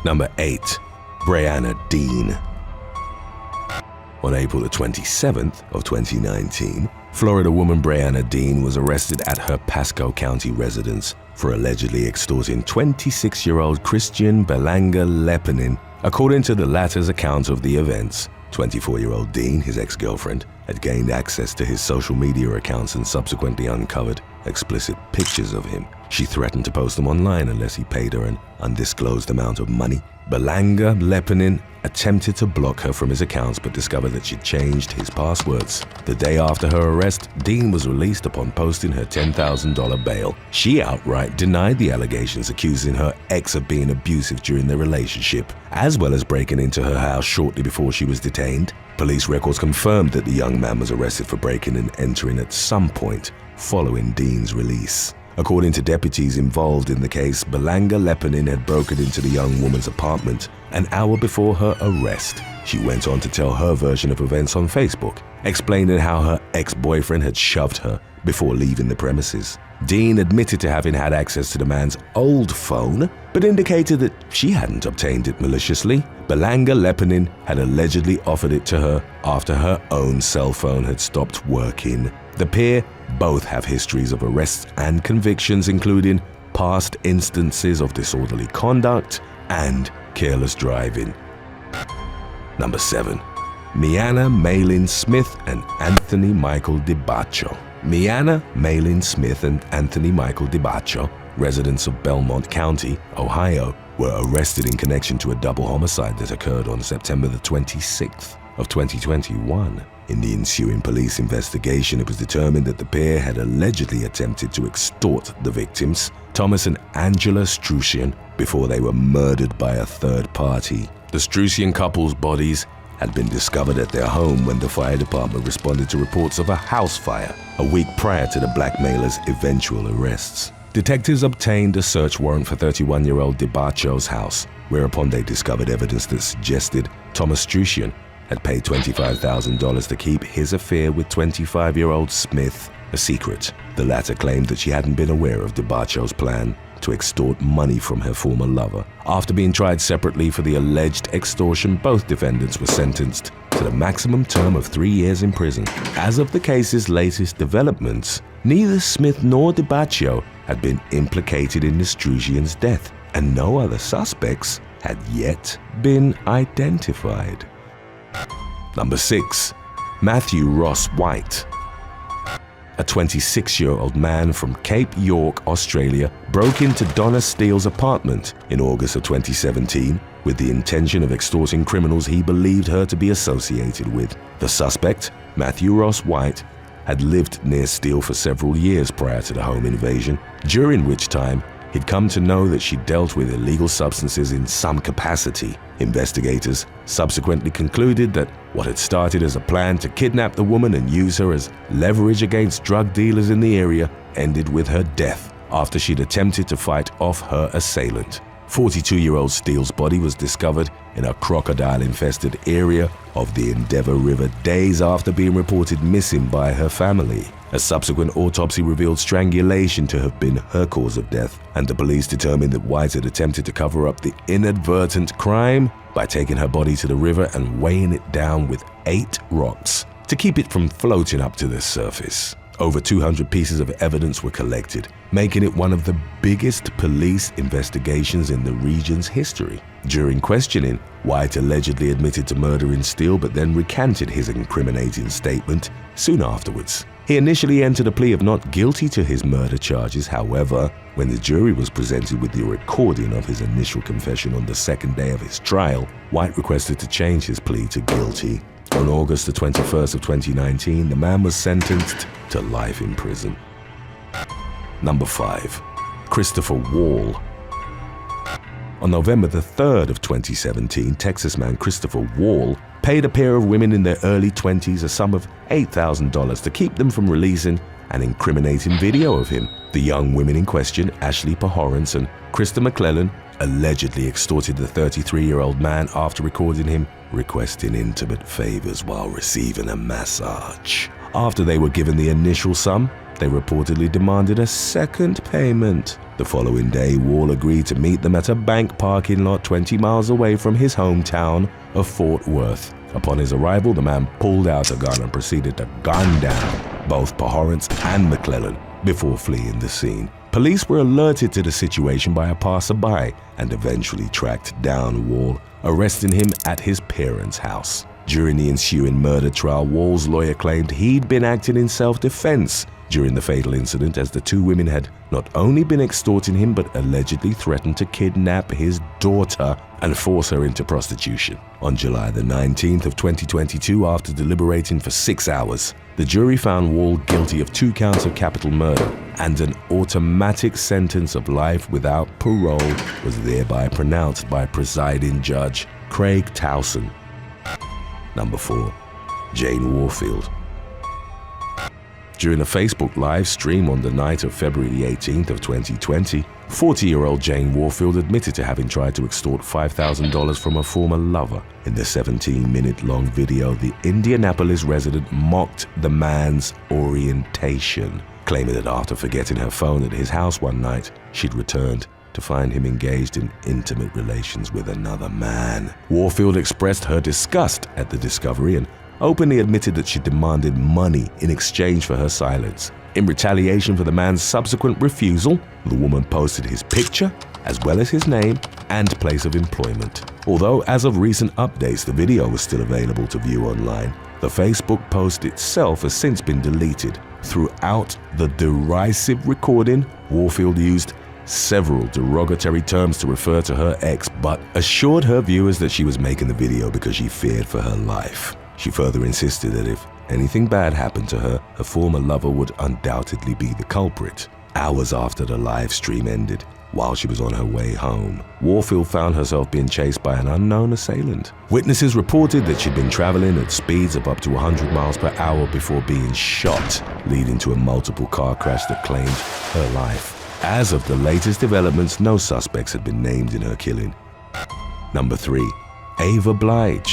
Number 8. Brianna Dean. On April the 27th of 2019, Florida woman Brianna Dean was arrested at her Pasco County residence for allegedly extorting 26-year-old Christian Belanga Lepenin. According to the latter's account of the events, 24-year-old Dean, his ex-girlfriend, had gained access to his social media accounts and subsequently uncovered explicit pictures of him. She threatened to post them online unless he paid her an undisclosed amount of money. Belanga Lepenin attempted to block her from his accounts but discovered that she'd changed his passwords. The day after her arrest, Dean was released upon posting her $10,000 bail. She outright denied the allegations, accusing her ex of being abusive during their relationship, as well as breaking into her house shortly before she was detained. Police records confirmed that the young man was arrested for breaking and entering at some point following Dean's release. According to deputies involved in the case, Belanga Lepenin had broken into the young woman's apartment an hour before her arrest. She went on to tell her version of events on Facebook, explaining how her ex-boyfriend had shoved her before leaving the premises. Dean admitted to having had access to the man's old phone, but indicated that she hadn't obtained it maliciously. Belanga Lepenin had allegedly offered it to her after her own cell phone had stopped working. The pair both have histories of arrests and convictions, including past instances of disorderly conduct and careless driving. Number 7. Miana Maylin Smith and Anthony Michael Debach. Miana Maylin Smith and Anthony Michael Debach, residents of Belmont County, Ohio, were arrested in connection to a double homicide that occurred on September the 26th of 2021. In the ensuing police investigation, it was determined that the pair had allegedly attempted to extort the victims, Thomas and Angela Strusian, before they were murdered by a third party. The Strusian couple's bodies had been discovered at their home when the fire department responded to reports of a house fire a week prior to the blackmailer's eventual arrests. Detectives obtained a search warrant for 31-year-old Debach's house, whereupon they discovered evidence that suggested Thomas Strusian had paid $25,000 to keep his affair with 25-year-old Smith a secret. The latter claimed that she hadn't been aware of Debach's plan to extort money from her former lover. After being tried separately for the alleged extortion, both defendants were sentenced to the maximum term of 3 years in prison. As of the case's latest developments, neither Smith nor Debach had been implicated in the Strusian's death, and no other suspects had yet been identified. Number 6. Matthew Ross White. A 26-year-old man from Cape York, Australia, broke into Donna Steele's apartment in August of 2017 with the intention of extorting criminals he believed her to be associated with. The suspect, Matthew Ross White, had lived near Steele for several years prior to the home invasion, during which time he'd come to know that she dealt with illegal substances in some capacity. Investigators subsequently concluded that what had started as a plan to kidnap the woman and use her as leverage against drug dealers in the area ended with her death after she'd attempted to fight off her assailant. 42-year-old Steele's body was discovered in a crocodile-infested area of the Endeavour River days after being reported missing by her family. A subsequent autopsy revealed strangulation to have been her cause of death, and the police determined that White had attempted to cover up the inadvertent crime by taking her body to the river and weighing it down with 8 rocks to keep it from floating up to the surface. Over 200 pieces of evidence were collected, making it one of the biggest police investigations in the region's history. During questioning, White allegedly admitted to murdering Steele but then recanted his incriminating statement soon afterwards. He initially entered a plea of not guilty to his murder charges. However, when the jury was presented with the recording of his initial confession on the second day of his trial, White requested to change his plea to guilty. On August the 21st of 2019, the man was sentenced to life in prison. Number 5. Christopher Wall. On November the 3rd of 2017, Texas man Christopher Wall paid a pair of women in their early 20s a sum of $8,000 to keep them from releasing an incriminating video of him. The young women in question, Ashley Pahorance and Krista McClellan, allegedly extorted the 33-year-old man after recording him requesting intimate favors while receiving a massage. After they were given the initial sum, they reportedly demanded a second payment. The following day, Wall agreed to meet them at a bank parking lot 20 miles away from his hometown of Fort Worth. Upon his arrival, the man pulled out a gun and proceeded to gun down both Pahorance and McClellan before fleeing the scene. Police were alerted to the situation by a passerby and eventually tracked down Wall, arresting him at his parents' house. During the ensuing murder trial, Wall's lawyer claimed he'd been acting in self-defense during the fatal incident, as the two women had not only been extorting him but allegedly threatened to kidnap his daughter and force her into prostitution. On July the 19th of 2022, after deliberating for 6 hours, the jury found Wall guilty of 2 counts of capital murder, and an automatic sentence of life without parole was thereby pronounced by presiding judge Craig Towson. Number 4. Jane Warfield. During a Facebook live stream on the night of February the 18th of 2020, 40-year-old Jane Warfield admitted to having tried to extort $5,000 from a former lover. In the 17-minute-long video, the Indianapolis resident mocked the man's orientation, claiming that after forgetting her phone at his house one night, she'd returned to find him engaged in intimate relations with another man. Warfield expressed her disgust at the discovery and openly admitted that she demanded money in exchange for her silence. In retaliation for the man's subsequent refusal, the woman posted his picture, as well as his name and place of employment. Although as of recent updates, the video was still available to view online, the Facebook post itself has since been deleted. Throughout the derisive recording, Warfield used several derogatory terms to refer to her ex, but assured her viewers that she was making the video because she feared for her life. She further insisted that if anything bad happened to her, her former lover would undoubtedly be the culprit. Hours after the live stream ended, while she was on her way home, Warfield found herself being chased by an unknown assailant. Witnesses reported that she'd been traveling at speeds of up to 100 miles per hour before being shot, leading to a multiple car crash that claimed her life. As of the latest developments, no suspects had been named in her killing. Number 3. Ava Blig.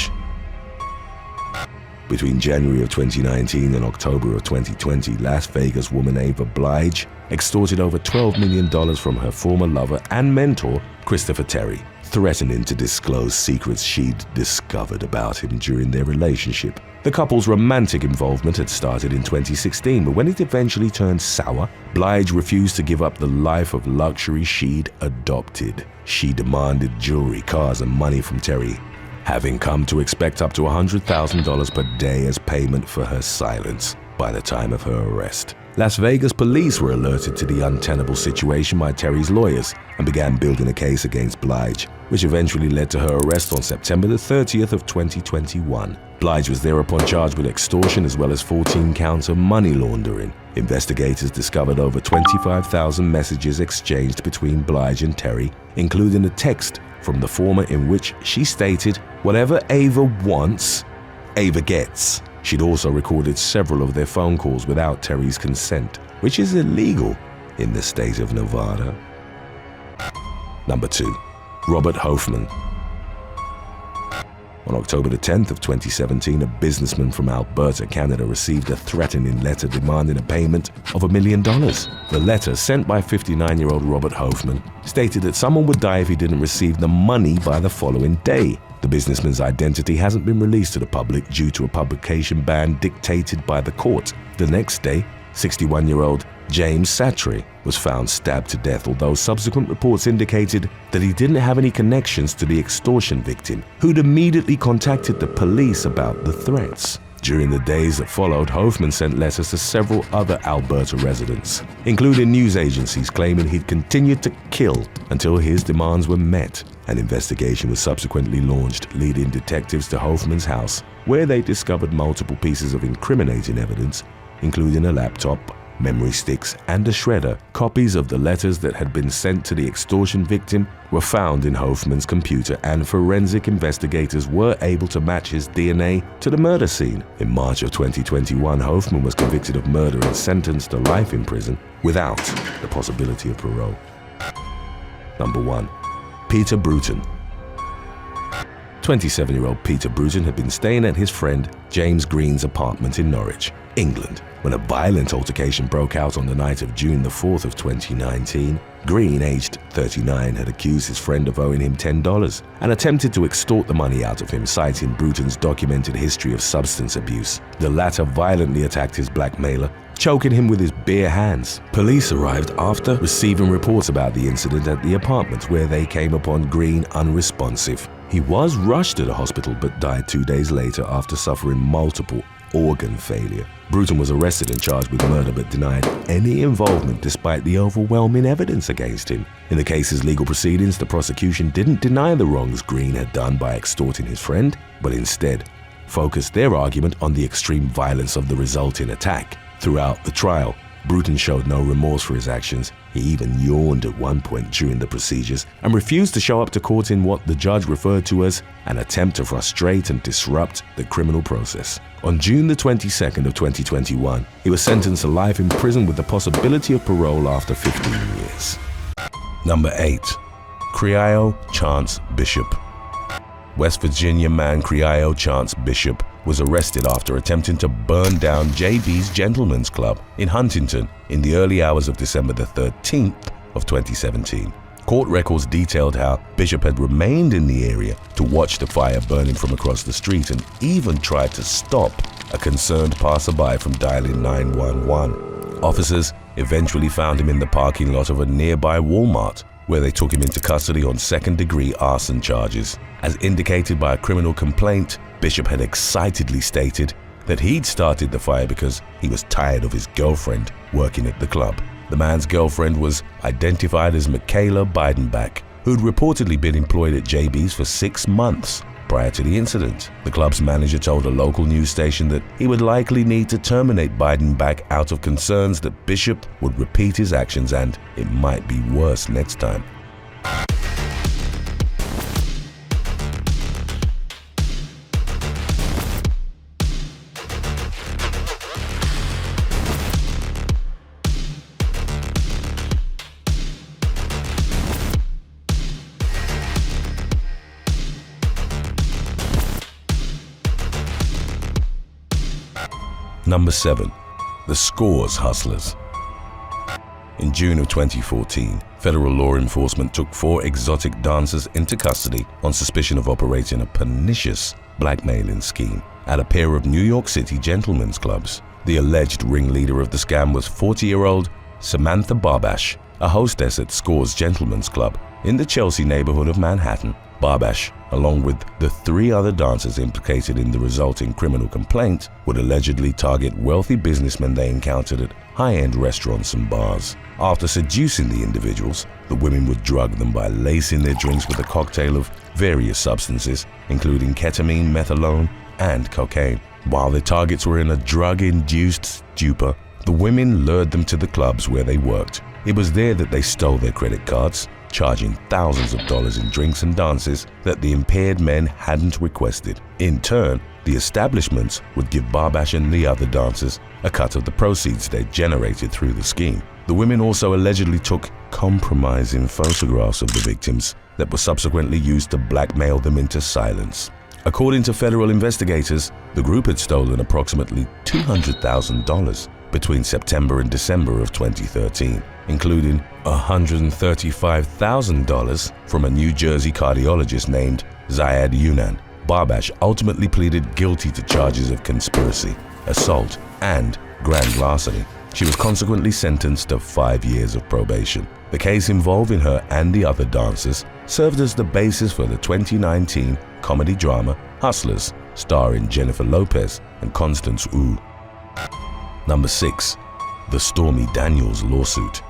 Between January of 2019 and October of 2020, Las Vegas woman Ava Blig extorted over $12 million from her former lover and mentor, Christopher Terry, threatening to disclose secrets she'd discovered about him during their relationship. The couple's romantic involvement had started in 2016, but when it eventually turned sour, Blig refused to give up the life of luxury she'd adopted. She demanded jewelry, cars, and money from Terry, having come to expect up to $100,000 per day as payment for her silence by the time of her arrest. Las Vegas police were alerted to the untenable situation by Terry's lawyers and began building a case against Blig, which eventually led to her arrest on September the 30th of 2021. Blig was thereupon charged with extortion as well as 14 counts of money laundering. Investigators discovered over 25,000 messages exchanged between Blig and Terry, including a text from the former in which she stated, "Whatever Ava wants, Ava gets." She'd also recorded several of their phone calls without Terry's consent, which is illegal in the state of Nevada. Number 2. Robert Hoffman. On October the 10th of 2017, a businessman from Alberta, Canada, received a threatening letter demanding a payment of $1 million. The letter, sent by 59-year-old Robert Hoffman, stated that someone would die if he didn't receive the money by the following day. The businessman's identity hasn't been released to the public due to a publication ban dictated by the court. The next day, 61-year-old James Satry was found stabbed to death, although subsequent reports indicated that he didn't have any connections to the extortion victim, who'd immediately contacted the police about the threats. During the days that followed, Hoffman sent letters to several other Alberta residents, including news agencies, claiming he'd continued to kill until his demands were met. An investigation was subsequently launched, leading detectives to Hoffman's house, where they discovered multiple pieces of incriminating evidence, including a laptop, memory sticks, and a shredder. Copies of the letters that had been sent to the extortion victim were found in Hoffman's computer, and forensic investigators were able to match his DNA to the murder scene. In March of 2021, Hoffman was convicted of murder and sentenced to life in prison without the possibility of parole. Number 1. Peter Bruton. 27-year-old Peter Bruton had been staying at his friend James Green's apartment in Norwich, England, when a violent altercation broke out on the night of June the 4th of 2019. Green, aged 39, had accused his friend of owing him $10 and attempted to extort the money out of him, citing Bruton's documented history of substance abuse. The latter violently attacked his blackmailer, choking him with his bare hands. Police arrived after receiving reports about the incident at the apartment, where they came upon Green unresponsive. He was rushed to the hospital but died 2 days later after suffering multiple organ failure. Bruton was arrested and charged with murder but denied any involvement despite the overwhelming evidence against him. In the case's legal proceedings, the prosecution didn't deny the wrongs Green had done by extorting his friend, but instead focused their argument on the extreme violence of the resulting attack. Throughout the trial, Bruton showed no remorse for his actions. He even yawned at one point during the procedures and refused to show up to court in what the judge referred to as an attempt to frustrate and disrupt the criminal process. On June the 22nd of 2021, he was sentenced to life in prison with the possibility of parole after 15 years. Number 8. Creo Chance Bishop. West Virginia man Creo Chance Bishop was arrested after attempting to burn down JB's Gentlemen's Club in Huntington in the early hours of December the 13th of 2017. Court records detailed how Bishop had remained in the area to watch the fire burning from across the street and even tried to stop a concerned passerby from dialing 911. Officers eventually found him in the parking lot of a nearby Walmart, where they took him into custody on second-degree arson charges. As indicated by a criminal complaint, Bishop had excitedly stated that he'd started the fire because he was tired of his girlfriend working at the club. The man's girlfriend was identified as Michaela Beidenbach, who'd reportedly been employed at JB's for 6 months prior to the incident. The club's manager told a local news station that he would likely need to terminate Beidenbach out of concerns that Bishop would repeat his actions and it might be worse next time. Number 7. The Scores Hustlers. In June of 2014, federal law enforcement took 4 exotic dancers into custody on suspicion of operating a pernicious blackmailing scheme at a pair of New York City gentlemen's clubs. The alleged ringleader of the scam was 40-year-old Samantha Barbash, a hostess at Scores Gentlemen's Club in the Chelsea neighborhood of Manhattan. Barbash, along with the 3 other dancers implicated in the resulting criminal complaint, would allegedly target wealthy businessmen they encountered at high-end restaurants and bars. After seducing the individuals, the women would drug them by lacing their drinks with a cocktail of various substances, including ketamine, methadone, and cocaine. While their targets were in a drug-induced stupor, the women lured them to the clubs where they worked. It was there that they stole their credit cards, charging thousands of dollars in drinks and dances that the impaired men hadn't requested. In turn, the establishments would give Barbash and the other dancers a cut of the proceeds they generated through the scheme. The women also allegedly took compromising photographs of the victims that were subsequently used to blackmail them into silence. According to federal investigators, the group had stolen approximately $200,000 between September and December of 2013, including $135,000 from a New Jersey cardiologist named Zayed Yunan. Barbash ultimately pleaded guilty to charges of conspiracy, assault, and grand larceny. She was consequently sentenced to 5 years of probation. The case involving her and the other dancers served as the basis for the 2019 comedy drama Hustlers, starring Jennifer Lopez and Constance Wu. Number 6. The Stormy Daniels Lawsuit.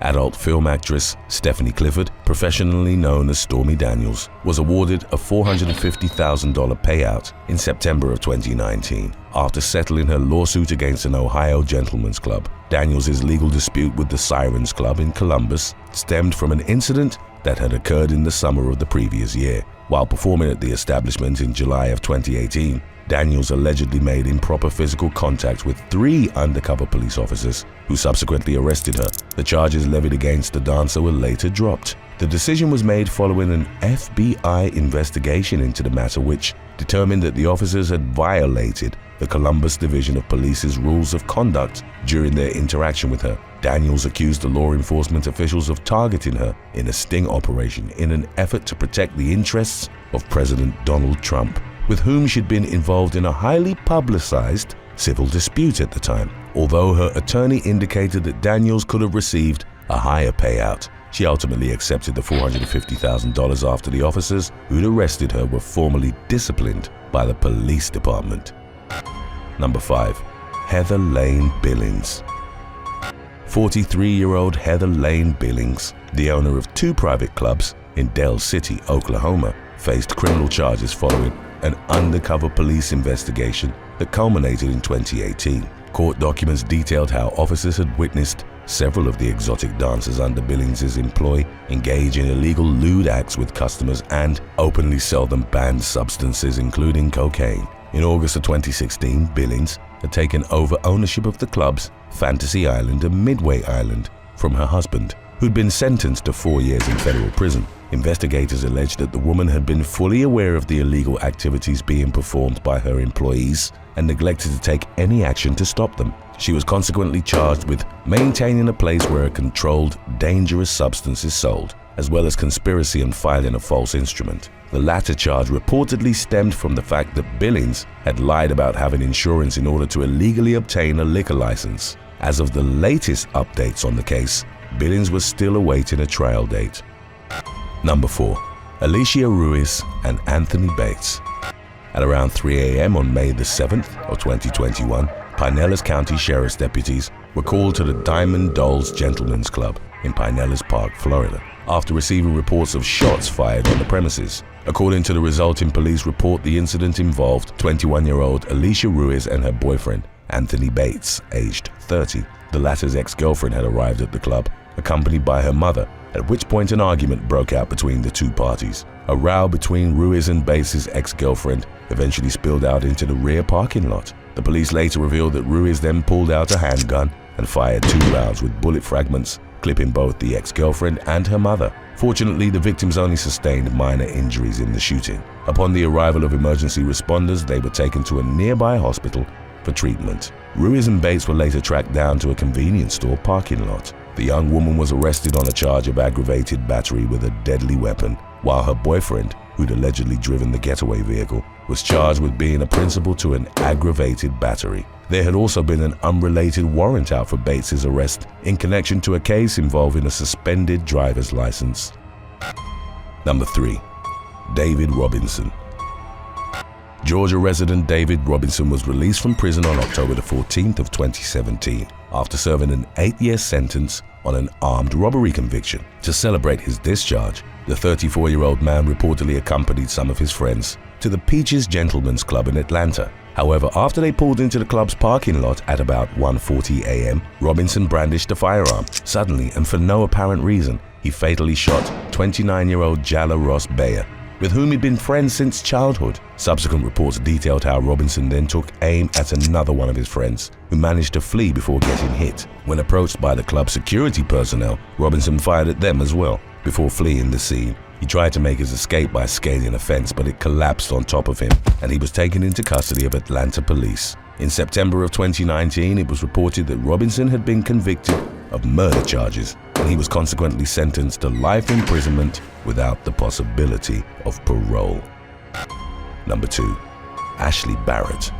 Adult film actress Stephanie Clifford, professionally known as Stormy Daniels, was awarded a $450,000 payout in September of 2019 after settling her lawsuit against an Ohio gentlemen's club. Daniels' legal dispute with the Sirens Club in Columbus stemmed from an incident that had occurred in the summer of the previous year. While performing at the establishment in July of 2018, Daniels allegedly made improper physical contact with 3 undercover police officers who subsequently arrested her. The charges levied against the dancer were later dropped. The decision was made following an FBI investigation into the matter, which determined that the officers had violated the Columbus Division of Police's rules of conduct during their interaction with her. Daniels accused the law enforcement officials of targeting her in a sting operation in an effort to protect the interests of President Donald Trump, with whom she'd been involved in a highly publicized civil dispute at the time. Although her attorney indicated that Daniels could have received a higher payout, she ultimately accepted the $450,000 after the officers who'd arrested her were formally disciplined by the police department. Number 5. Heather Lane Billings. 43-year-old Heather Lane Billings, the owner of 2 private clubs in Del City, Oklahoma, faced criminal charges following an undercover police investigation that culminated in 2018. Court documents detailed how officers had witnessed several of the exotic dancers under Billings' employ engage in illegal lewd acts with customers and openly sell them banned substances, including cocaine. In August of 2016, Billings had taken over ownership of the clubs Fantasy Island and Midway Island from her husband, who'd been sentenced to 4 years in federal prison. Investigators alleged that the woman had been fully aware of the illegal activities being performed by her employees and neglected to take any action to stop them. She was consequently charged with maintaining a place where a controlled, dangerous substance is sold, as well as conspiracy and filing a false instrument. The latter charge reportedly stemmed from the fact that Billings had lied about having insurance in order to illegally obtain a liquor license. As of the latest updates on the case, Billings was still awaiting a trial date. Number 4. Alicia Ruiz and Anthony Bates. At around 3 a.m. on May the 7th of 2021, Pinellas County Sheriff's deputies were called to the Diamond Dolls Gentlemen's Club in Pinellas Park, Florida, after receiving reports of shots fired on the premises. According to the resulting police report, the incident involved 21-year-old Alicia Ruiz and her boyfriend, Anthony Bates, aged 30. The latter's ex-girlfriend had arrived at the club, accompanied by her mother, at which point an argument broke out between the 2 parties. A row between Ruiz and Bates' ex-girlfriend eventually spilled out into the rear parking lot. The police later revealed that Ruiz then pulled out a handgun and fired 2 rounds with bullet fragments, clipping both the ex-girlfriend and her mother. Fortunately, the victims only sustained minor injuries in the shooting. Upon the arrival of emergency responders, they were taken to a nearby hospital for treatment. Ruiz and Bates were later tracked down to a convenience store parking lot. The young woman was arrested on a charge of aggravated battery with a deadly weapon, while her boyfriend, who'd allegedly driven the getaway vehicle, was charged with being a principal to an aggravated battery. There had also been an unrelated warrant out for Bates' arrest in connection to a case involving a suspended driver's license. Number 3. David Robinson. Georgia resident David Robinson was released from prison on October the 14th of 2017 after serving an 8-year sentence on an armed robbery conviction. To celebrate his discharge, the 34-year-old man reportedly accompanied some of his friends to the Peaches Gentlemen's Club in Atlanta. However, after they pulled into the club's parking lot at about 1:40 a.m., Robinson brandished a firearm. Suddenly, and for no apparent reason, he fatally shot 29-year-old Jalla Ross Bayer, with whom he'd been friends since childhood. Subsequent reports detailed how Robinson then took aim at another one of his friends, who managed to flee before getting hit. When approached by the club security personnel, Robinson fired at them as well, before fleeing the scene. He tried to make his escape by scaling a fence, but it collapsed on top of him, and he was taken into custody of Atlanta police. In September of 2019, it was reported that Robinson had been convicted of murder charges, and he was consequently sentenced to life imprisonment without the possibility of parole. Number 2. Ashley Barrett.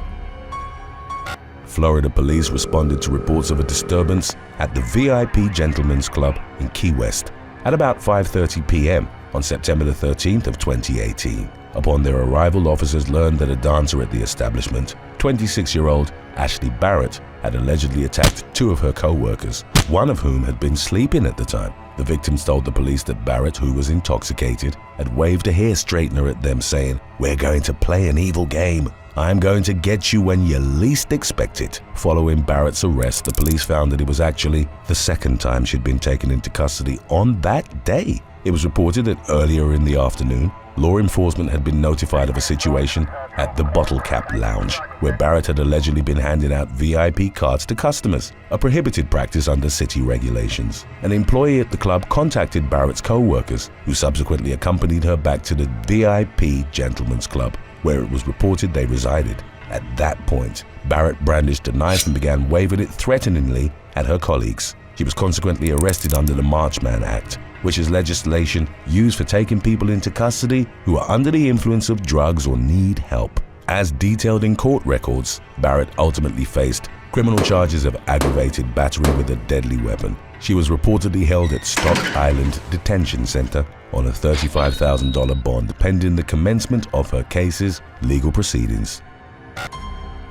Florida police responded to reports of a disturbance at the VIP Gentlemen's Club in Key West at about 5:30 p.m. on September the 13th of 2018. Upon their arrival, officers learned that a dancer at the establishment, 26-year-old Ashley Barrett, had allegedly attacked 2 of her co-workers, one of whom had been sleeping at the time. The victims told the police that Barrett, who was intoxicated, had waved a hair straightener at them saying, "We're going to play an evil game. I'm going to get you when you least expect it." Following Barrett's arrest, the police found that it was actually the second time she'd been taken into custody on that day. It was reported that earlier in the afternoon, law enforcement had been notified of a situation at the Bottle Cap Lounge, where Barrett had allegedly been handing out VIP cards to customers, a prohibited practice under city regulations. An employee at the club contacted Barrett's co-workers, who subsequently accompanied her back to the VIP Gentlemen's Club, where it was reported they resided. At that point, Barrett brandished a knife and began waving it threateningly at her colleagues. She was consequently arrested under the Marchman Act, which is legislation used for taking people into custody who are under the influence of drugs or need help. As detailed in court records, Barrett ultimately faced criminal charges of aggravated battery with a deadly weapon. She was reportedly held at Stock Island Detention Center on a $35,000 bond pending the commencement of her case's legal proceedings.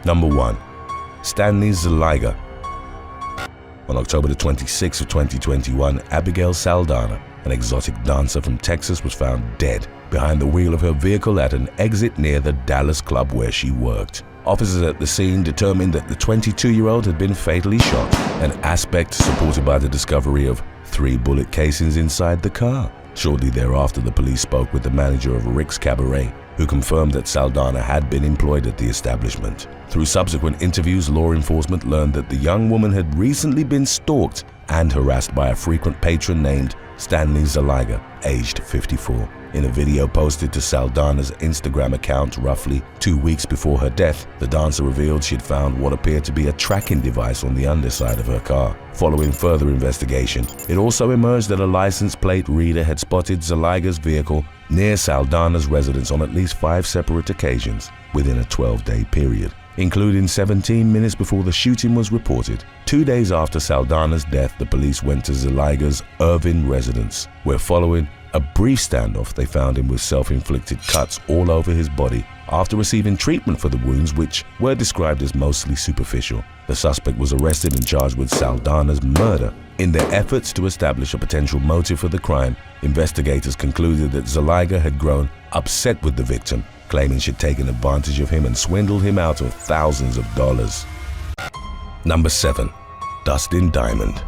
Number 1. Stanley Ziga. On October the 26th of 2021, Abigail Saldana, an exotic dancer from Texas, was found dead behind the wheel of her vehicle at an exit near the Dallas club where she worked. Officers at the scene determined that the 22-year-old had been fatally shot, an aspect supported by the discovery of 3 bullet casings inside the car. Shortly thereafter, the police spoke with the manager of Rick's Cabaret, who confirmed that Saldana had been employed at the establishment. Through subsequent interviews, law enforcement learned that the young woman had recently been stalked and harassed by a frequent patron named Stanley Ziga, aged 54. In a video posted to Saldana's Instagram account roughly 2 weeks before her death, the dancer revealed she had found what appeared to be a tracking device on the underside of her car. Following further investigation, it also emerged that a license plate reader had spotted Ziga's vehicle near Saldana's residence on at least 5 separate occasions within a 12-day period, including 17 minutes before the shooting was reported. 2 days after Saldana's death, the police went to Ziga's Irvine residence, where following a brief standoff, they found him with self-inflicted cuts all over his body after receiving treatment for the wounds, which were described as mostly superficial. The suspect was arrested and charged with Saldana's murder. In their efforts to establish a potential motive for the crime, investigators concluded that Ziga had grown upset with the victim, claiming she'd taken advantage of him and swindled him out of thousands of dollars. Number 7. Dustin Diamond.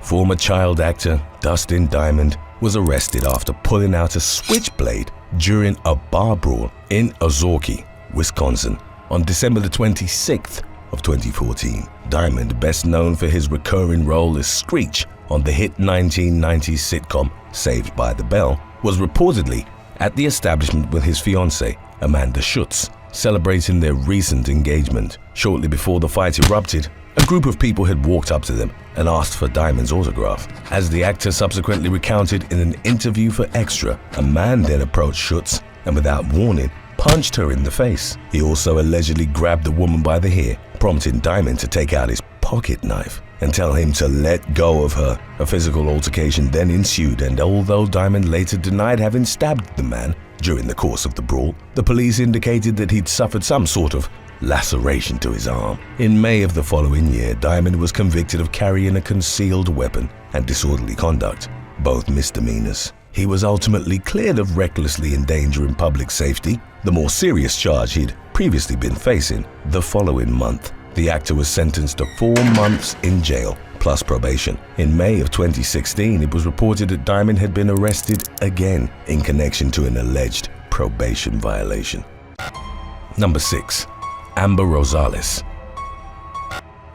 Former child actor Dustin Diamond was arrested after pulling out a switchblade during a bar brawl in Ozaukee, Wisconsin, on December the 26th of 2014. Diamond, best known for his recurring role as Screech on the hit 1990s sitcom Saved by the Bell, was reportedly at the establishment with his fiancée, Amanda Schutz, celebrating their recent engagement. Shortly before the fight erupted, a group of people had walked up to them and asked for Diamond's autograph. As the actor subsequently recounted in an interview for Extra, a man then approached Schutz and, without warning, punched her in the face. He also allegedly grabbed the woman by the hair, prompting Diamond to take out his pocket knife and tell him to let go of her. A physical altercation then ensued, and although Diamond later denied having stabbed the man during the course of the brawl, the police indicated that he'd suffered some sort of laceration to his arm. In May of the following year, Diamond was convicted of carrying a concealed weapon and disorderly conduct, both misdemeanors. He was ultimately cleared of recklessly endangering public safety, the more serious charge he'd previously been facing. The following month, the actor was sentenced to 4 months in jail, plus probation. In May of 2016, it was reported that Diamond had been arrested again in connection to an alleged probation violation. Number 6. Amber Rosales.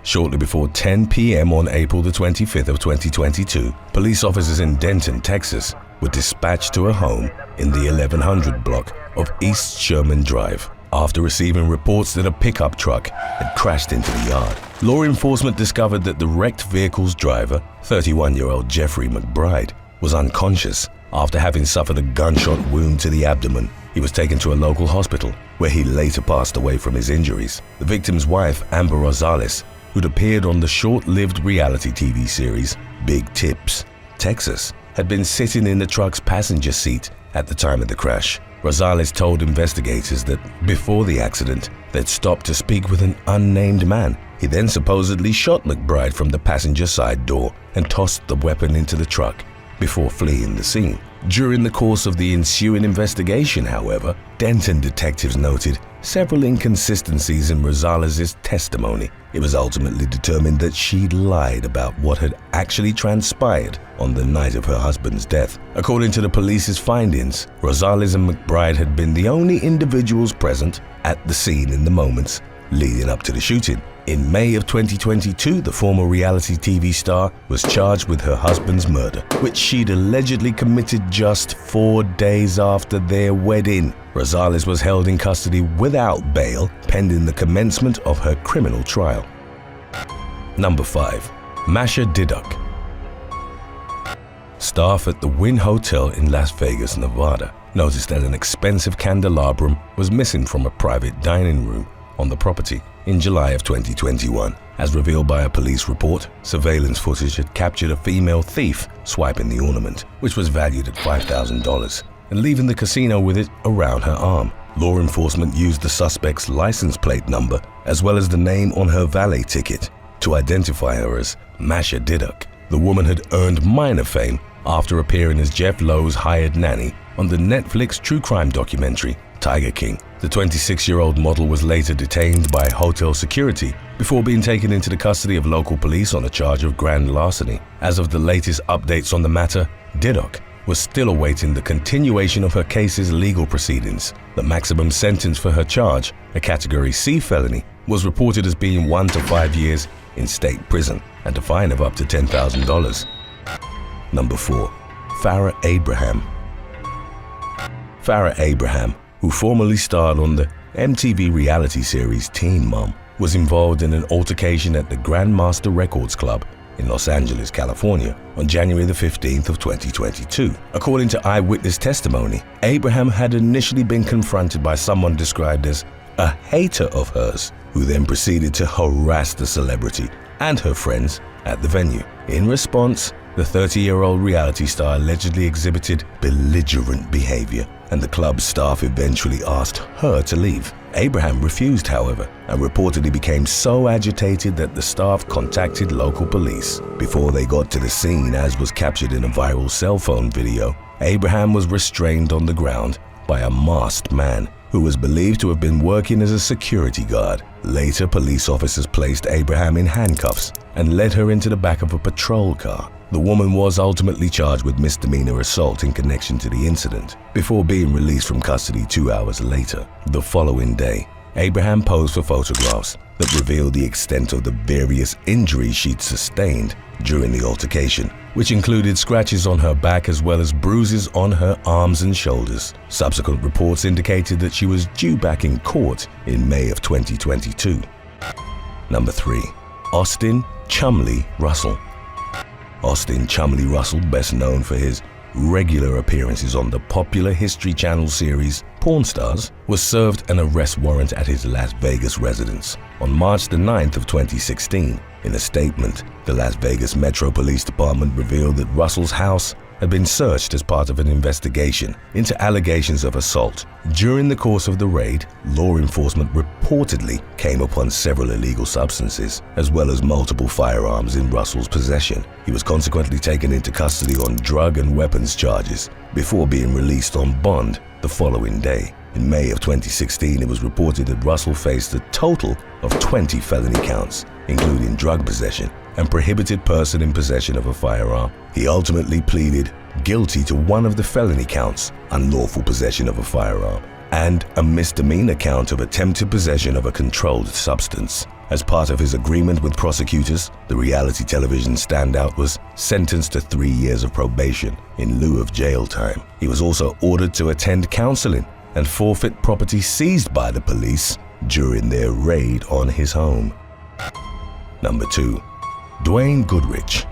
Shortly before 10 p.m. on April the 25th of 2022, police officers in Denton, Texas, were dispatched to a home in the 1100 block of East Sherman Drive after receiving reports that a pickup truck had crashed into the yard. Law enforcement discovered that the wrecked vehicle's driver, 31-year-old Jeffrey McBride, was unconscious after having suffered a gunshot wound to the abdomen. He was taken to a local hospital, where he later passed away from his injuries. The victim's wife, Amber Rosales, who'd appeared on the short-lived reality TV series Big Tips, Texas, had been sitting in the truck's passenger seat at the time of the crash. Rosales told investigators that before the accident, they'd stopped to speak with an unnamed man. He then supposedly shot McBride from the passenger side door and tossed the weapon into the truck before fleeing the scene. During the course of the ensuing investigation, however, Denton detectives noted several inconsistencies in Rosales' testimony. It was ultimately determined that she'd lied about what had actually transpired on the night of her husband's death. According to the police's findings, Rosales and McBride had been the only individuals present at the scene in the moments leading up to the shooting. In May of 2022, the former reality TV star was charged with her husband's murder, which she'd allegedly committed just 4 days after their wedding. Rosales was held in custody without bail, pending the commencement of her criminal trial. Number 5. Masha Didu. Staff at the Wynn Hotel in Las Vegas, Nevada, noticed that an expensive candelabrum was missing from a private dining room on the property in July of 2021. As revealed by a police report, surveillance footage had captured a female thief swiping the ornament, which was valued at $5,000, and leaving the casino with it around her arm. Law enforcement used the suspect's license plate number as well as the name on her valet ticket to identify her as Masha Didu. The woman had earned minor fame after appearing as Jeff Lowe's hired nanny on the Netflix true crime documentary Tiger King. The 26-year-old model was later detained by hotel security before being taken into the custody of local police on a charge of grand larceny. As of the latest updates on the matter, Didu was still awaiting the continuation of her case's legal proceedings. The maximum sentence for her charge, a Category C felony, was reported as being 1 to 5 years in state prison and a fine of up to $10,000. Number 4. Farrah Abraham. Farrah Abraham, who formerly starred on the MTV reality series Teen Mom, was involved in an altercation at the Grandmaster Records Club in Los Angeles, California on January the 15th of 2022. According to eyewitness testimony, Abraham had initially been confronted by someone described as a hater of hers, who then proceeded to harass the celebrity and her friends at the venue. In response, the 30-year-old reality star allegedly exhibited belligerent behavior, and the club's staff eventually asked her to leave. Abraham refused, however, and reportedly became so agitated that the staff contacted local police. Before they got to the scene, as was captured in a viral cell phone video, Abraham was restrained on the ground by a masked man who was believed to have been working as a security guard. Later, police officers placed Abraham in handcuffs and led her into the back of a patrol car. The woman was ultimately charged with misdemeanor assault in connection to the incident, before being released from custody 2 hours later. The following day, Abraham posed for photographs that revealed the extent of the various injuries she'd sustained during the altercation, which included scratches on her back as well as bruises on her arms and shoulders. Subsequent reports indicated that she was due back in court in May of 2022. Number 3. Austin Chumley Russell. Austin Chumley Russell, best known for his regular appearances on the popular History Channel series Pawn Stars, was served an arrest warrant at his Las Vegas residence on March the 9th of 2016. In a statement, the Las Vegas Metro Police Department revealed that Russell's house had been searched as part of an investigation into allegations of assault. During the course of the raid, law enforcement reportedly came upon several illegal substances, as well as multiple firearms in Russell's possession. He was consequently taken into custody on drug and weapons charges before being released on bond the following day. In May of 2016, it was reported that Russell faced a total of 20 felony counts, including drug possession and prohibited person in possession of a firearm. He ultimately pleaded guilty to one of the felony counts, unlawful possession of a firearm, and a misdemeanor count of attempted possession of a controlled substance. As part of his agreement with prosecutors, the reality television standout was sentenced to 3 years of probation in lieu of jail time. He was also ordered to attend counseling and forfeit property seized by the police during their raid on his home. Number 2. Dwayne Goodridge.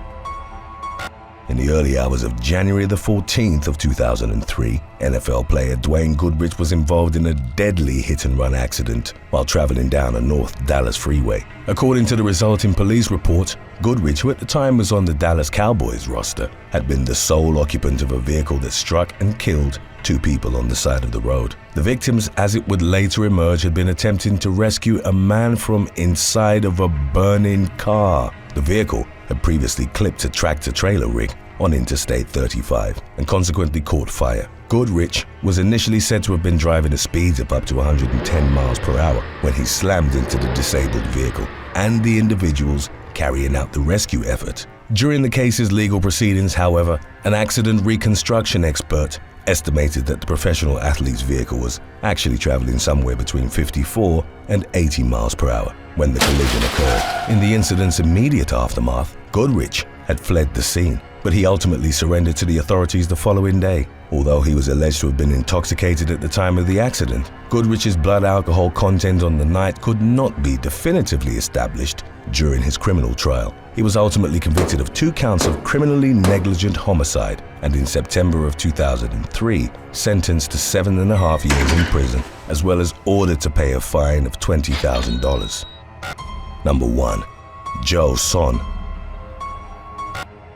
In the early hours of January the 14th of 2003, NFL player Dwayne Goodridge was involved in a deadly hit-and-run accident while traveling down a North Dallas freeway. According to the resulting police report, Goodridge, who at the time was on the Dallas Cowboys roster, had been the sole occupant of a vehicle that struck and killed 2 people on the side of the road. The victims, as it would later emerge, had been attempting to rescue a man from inside of a burning car. The vehicle had previously clipped a tractor-trailer rig on Interstate 35 and consequently caught fire. Goodridge was initially said to have been driving at speeds of up to 110 miles per hour when he slammed into the disabled vehicle and the individuals carrying out the rescue effort. During the case's legal proceedings, however, an accident reconstruction expert estimated that the professional athlete's vehicle was actually traveling somewhere between 54 and 80 miles per hour when the collision occurred. In the incident's immediate aftermath, Goodridge had fled the scene, but he ultimately surrendered to the authorities the following day. Although he was alleged to have been intoxicated at the time of the accident, Goodridge's blood alcohol content on the night could not be definitively established during his criminal trial. He was ultimately convicted of 2 counts of criminally negligent homicide and in September of 2003 sentenced to 7.5 years in prison, as well as ordered to pay a fine of $20,000. Number 1. Jo Son.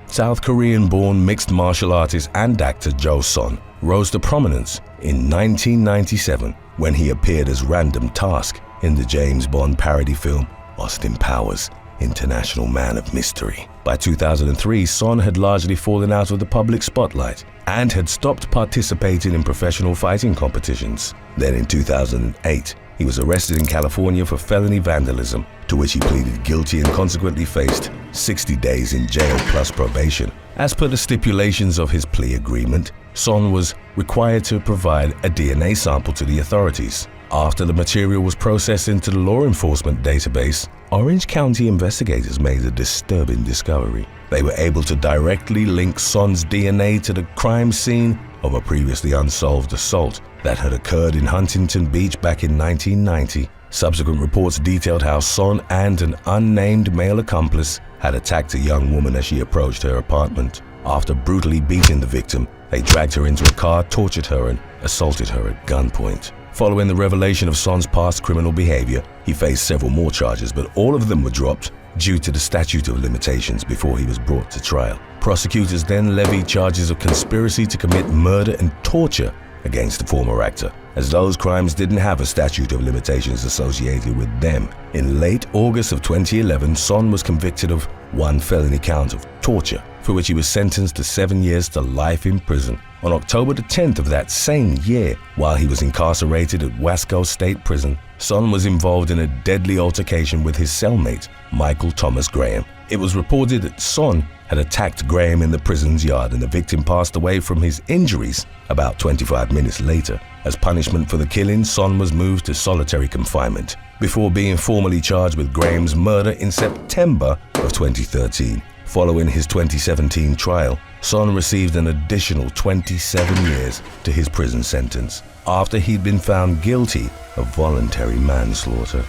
South Korean-born mixed martial artist and actor Jo Son rose to prominence in 1997 when he appeared as Random Task in the James Bond parody film Austin Powers, International Man of Mystery. By 2003, Son had largely fallen out of the public spotlight and had stopped participating in professional fighting competitions. Then in 2008, he was arrested in California for felony vandalism, to which he pleaded guilty and consequently faced 60 days in jail plus probation. As per the stipulations of his plea agreement, Son was required to provide a DNA sample to the authorities. After the material was processed into the law enforcement database, Orange County investigators made a disturbing discovery. They were able to directly link Son's DNA to the crime scene of a previously unsolved assault that had occurred in Huntington Beach back in 1990. Subsequent reports detailed how Son and an unnamed male accomplice had attacked a young woman as she approached her apartment. After brutally beating the victim, they dragged her into a car, tortured her, and assaulted her at gunpoint. Following the revelation of Son's past criminal behavior, he faced several more charges, but all of them were dropped due to the statute of limitations before he was brought to trial. Prosecutors then levied charges of conspiracy to commit murder and torture against the former actor, as those crimes didn't have a statute of limitations associated with them. In late August of 2011, Son was convicted of 1 felony count of torture, for which he was sentenced to 7 years to life in prison. On October the 10th of that same year, while he was incarcerated at Wasco State Prison, Son was involved in a deadly altercation with his cellmate, Michael Thomas Graham. It was reported that Son had attacked Graham in the prison's yard, and the victim passed away from his injuries about 25 minutes later. As punishment for the killing, Son was moved to solitary confinement before being formally charged with Graham's murder in September of 2013. Following his 2017 trial, Son received an additional 27 years to his prison sentence after he'd been found guilty of voluntary manslaughter.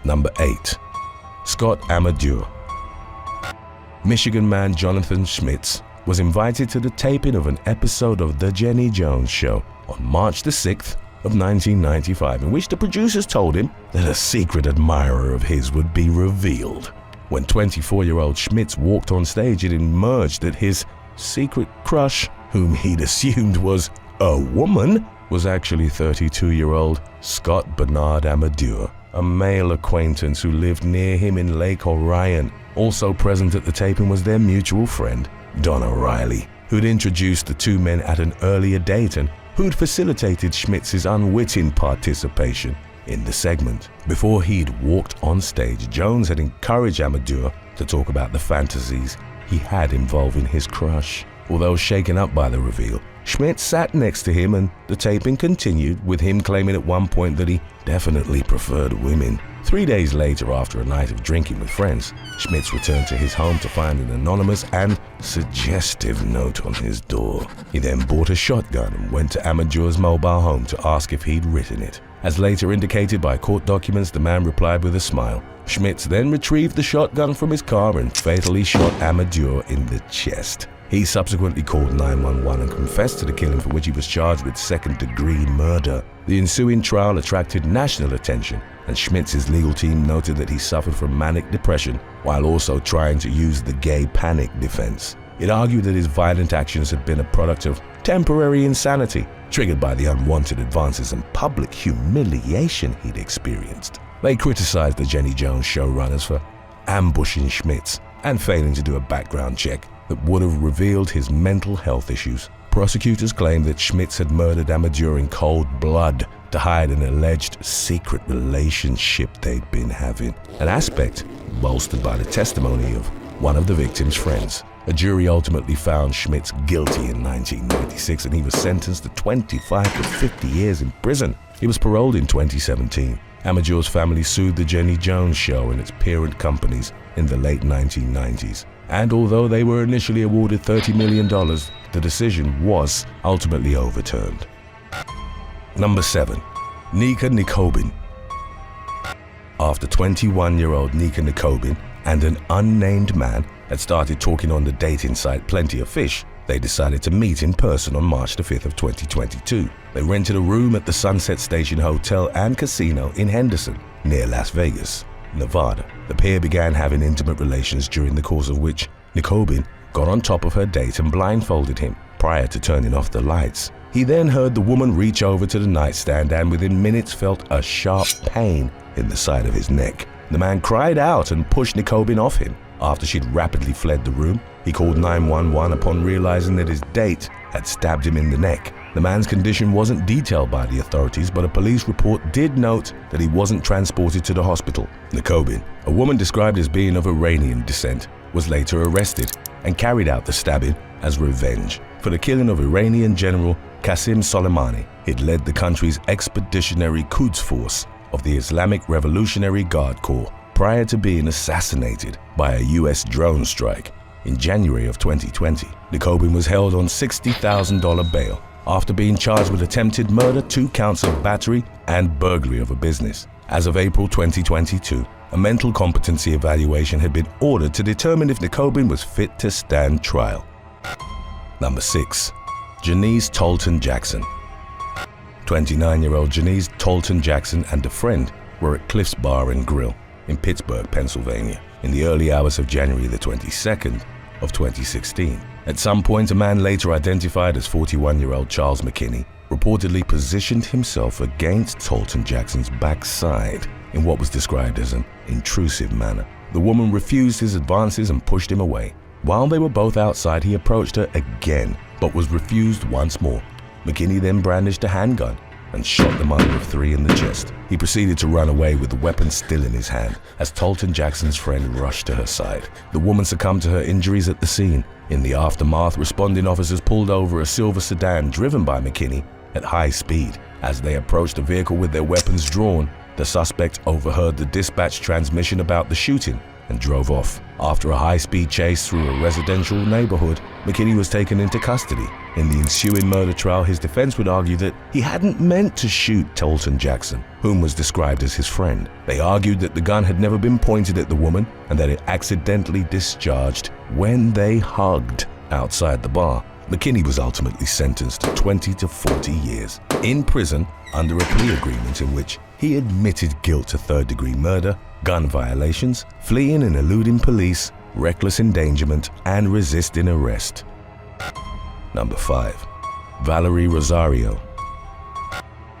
Number 8. Scott Amador. Michigan man Jonathan Schmitz was invited to the taping of an episode of The Jenny Jones Show on March the 6th of 1995, in which the producers told him that a secret admirer of his would be revealed. When 24-year-old Schmitz walked on stage, it emerged that his secret crush, whom he'd assumed was a woman, was actually 32-year-old Scott Bernard Amador, a male acquaintance who lived near him in Lake Orion. Also present at the taping was their mutual friend, Donna Riley, who'd introduced the two men at an earlier date and who'd facilitated Schmitz's unwitting participation in the segment. Before he'd walked on stage, Jones had encouraged Amador to talk about the fantasies he had involving his crush. Although shaken up by the reveal, Schmitz sat next to him and the taping continued, with him claiming at one point that he definitely preferred women. 3 days later, after a night of drinking with friends, Schmitz returned to his home to find an anonymous and suggestive note on his door. He then bought a shotgun and went to Amador's mobile home to ask if he'd written it. As later indicated by court documents, the man replied with a smile. Schmitz then retrieved the shotgun from his car and fatally shot Amador in the chest. He subsequently called 911 and confessed to the killing, for which he was charged with second-degree murder. The ensuing trial attracted national attention, and Schmitz's legal team noted that he suffered from manic depression while also trying to use the gay panic defense. It argued that his violent actions had been a product of temporary insanity, triggered by the unwanted advances and public humiliation he'd experienced. They criticized the Jenny Jones showrunners for ambushing Schmitz and failing to do a background check that would have revealed his mental health issues. Prosecutors claimed that Schmitz had murdered Amador in cold blood to hide an alleged secret relationship they'd been having, an aspect bolstered by the testimony of one of the victim's friends. A jury ultimately found Schmitz guilty in 1996 and he was sentenced to 25 to 50 years in prison. He was paroled in 2017. Amador's family sued the Jenny Jones Show and its parent companies in the late 1990s. And although they were initially awarded $30 million, the decision was ultimately overturned. Number 7. Nika Nikin. After 21-year-old Nika Nikin and an unnamed man had started talking on the dating site Plenty of Fish, they decided to meet in person on March the 5th of 2022. They rented a room at the Sunset Station Hotel and Casino in Henderson, near Las Vegas, Nevada. The pair began having intimate relations, during the course of which Nikin got on top of her date and blindfolded him prior to turning off the lights. He then heard the woman reach over to the nightstand and within minutes felt a sharp pain in the side of his neck. The man cried out and pushed Nikin off him. After she'd rapidly fled the room, he called 911 upon realizing that his date had stabbed him in the neck. The man's condition wasn't detailed by the authorities, but a police report did note that he wasn't transported to the hospital. Nikin, a woman described as being of Iranian descent, was later arrested and carried out the stabbing as revenge for the killing of Iranian General Qasem Soleimani. He'd led the country's Expeditionary Quds Force of the Islamic Revolutionary Guard Corps prior to being assassinated by a U.S. drone strike. In January of 2020, Nikin was held on $60,000 bail after being charged with attempted murder, 2 counts of battery, and burglary of a business. As of April 2022, a mental competency evaluation had been ordered to determine if Nikin was fit to stand trial. Number 6. Janise Tolton Jackson. 29-year-old Janise Tolton Jackson and a friend were at Cliff's Bar and Grill in Pittsburgh, Pennsylvania, in the early hours of January the 22nd of 2016. At some point, a man later identified as 41-year-old Charles McKinney reportedly positioned himself against Tolton Jackson's backside in what was described as an intrusive manner. The woman refused his advances and pushed him away. While they were both outside, he approached her again, but was refused once more. McKinney then brandished a handgun and shot the mother of 3 in the chest. He proceeded to run away with the weapon still in his hand as Tolton Jackson's friend rushed to her side. The woman succumbed to her injuries at the scene. In the aftermath, responding officers pulled over a silver sedan driven by McKinney at high speed. As they approached the vehicle with their weapons drawn, the suspect overheard the dispatch transmission about the shooting and drove off. After a high-speed chase through a residential neighborhood, McKinney was taken into custody. In the ensuing murder trial, his defense would argue that he hadn't meant to shoot Tolton Jackson, whom was described as his friend. They argued that the gun had never been pointed at the woman and that it accidentally discharged when they hugged outside the bar. McKinney was ultimately sentenced to 20 to 40 years in prison under a plea agreement in which he admitted guilt to third-degree murder, gun violations, fleeing and eluding police, reckless endangerment, and resisting arrest. Number 5. Valerie Rosario.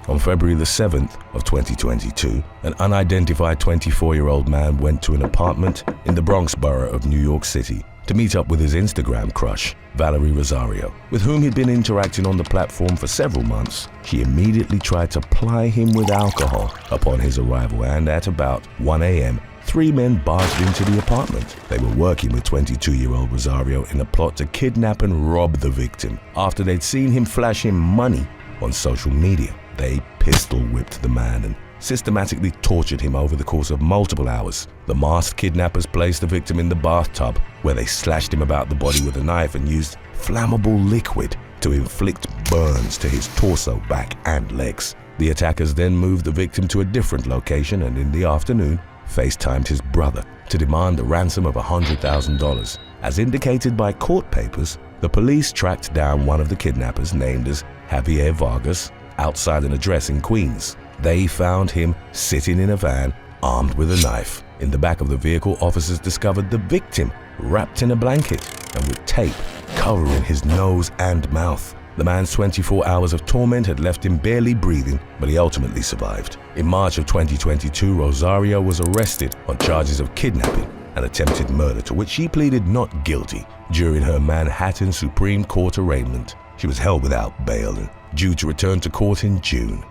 On February the 7th of 2022, an unidentified 24-year-old man went to an apartment in the Bronx borough of New York City to meet up with his Instagram crush, Valerie Rosario, with whom he'd been interacting on the platform for several months. She immediately tried to ply him with alcohol upon his arrival, and at about 1 a.m., 3 men barged into the apartment. They were working with 22-year-old Rosario in a plot to kidnap and rob the victim. After they'd seen him flash him money on social media, they pistol-whipped the man and systematically tortured him over the course of multiple hours. The masked kidnappers placed the victim in the bathtub, where they slashed him about the body with a knife and used flammable liquid to inflict burns to his torso, back, and legs. The attackers then moved the victim to a different location and in the afternoon FaceTimed his brother to demand a ransom of $100,000. As indicated by court papers, the police tracked down one of the kidnappers, named as Javier Vargas, outside an address in Queens. They found him sitting in a van, armed with a knife. In the back of the vehicle, officers discovered the victim wrapped in a blanket and with tape covering his nose and mouth. The man's 24 hours of torment had left him barely breathing, but he ultimately survived. In March of 2022, Rosario was arrested on charges of kidnapping and attempted murder, to which she pleaded not guilty during her Manhattan Supreme Court arraignment. She was held without bail and due to return to court in June.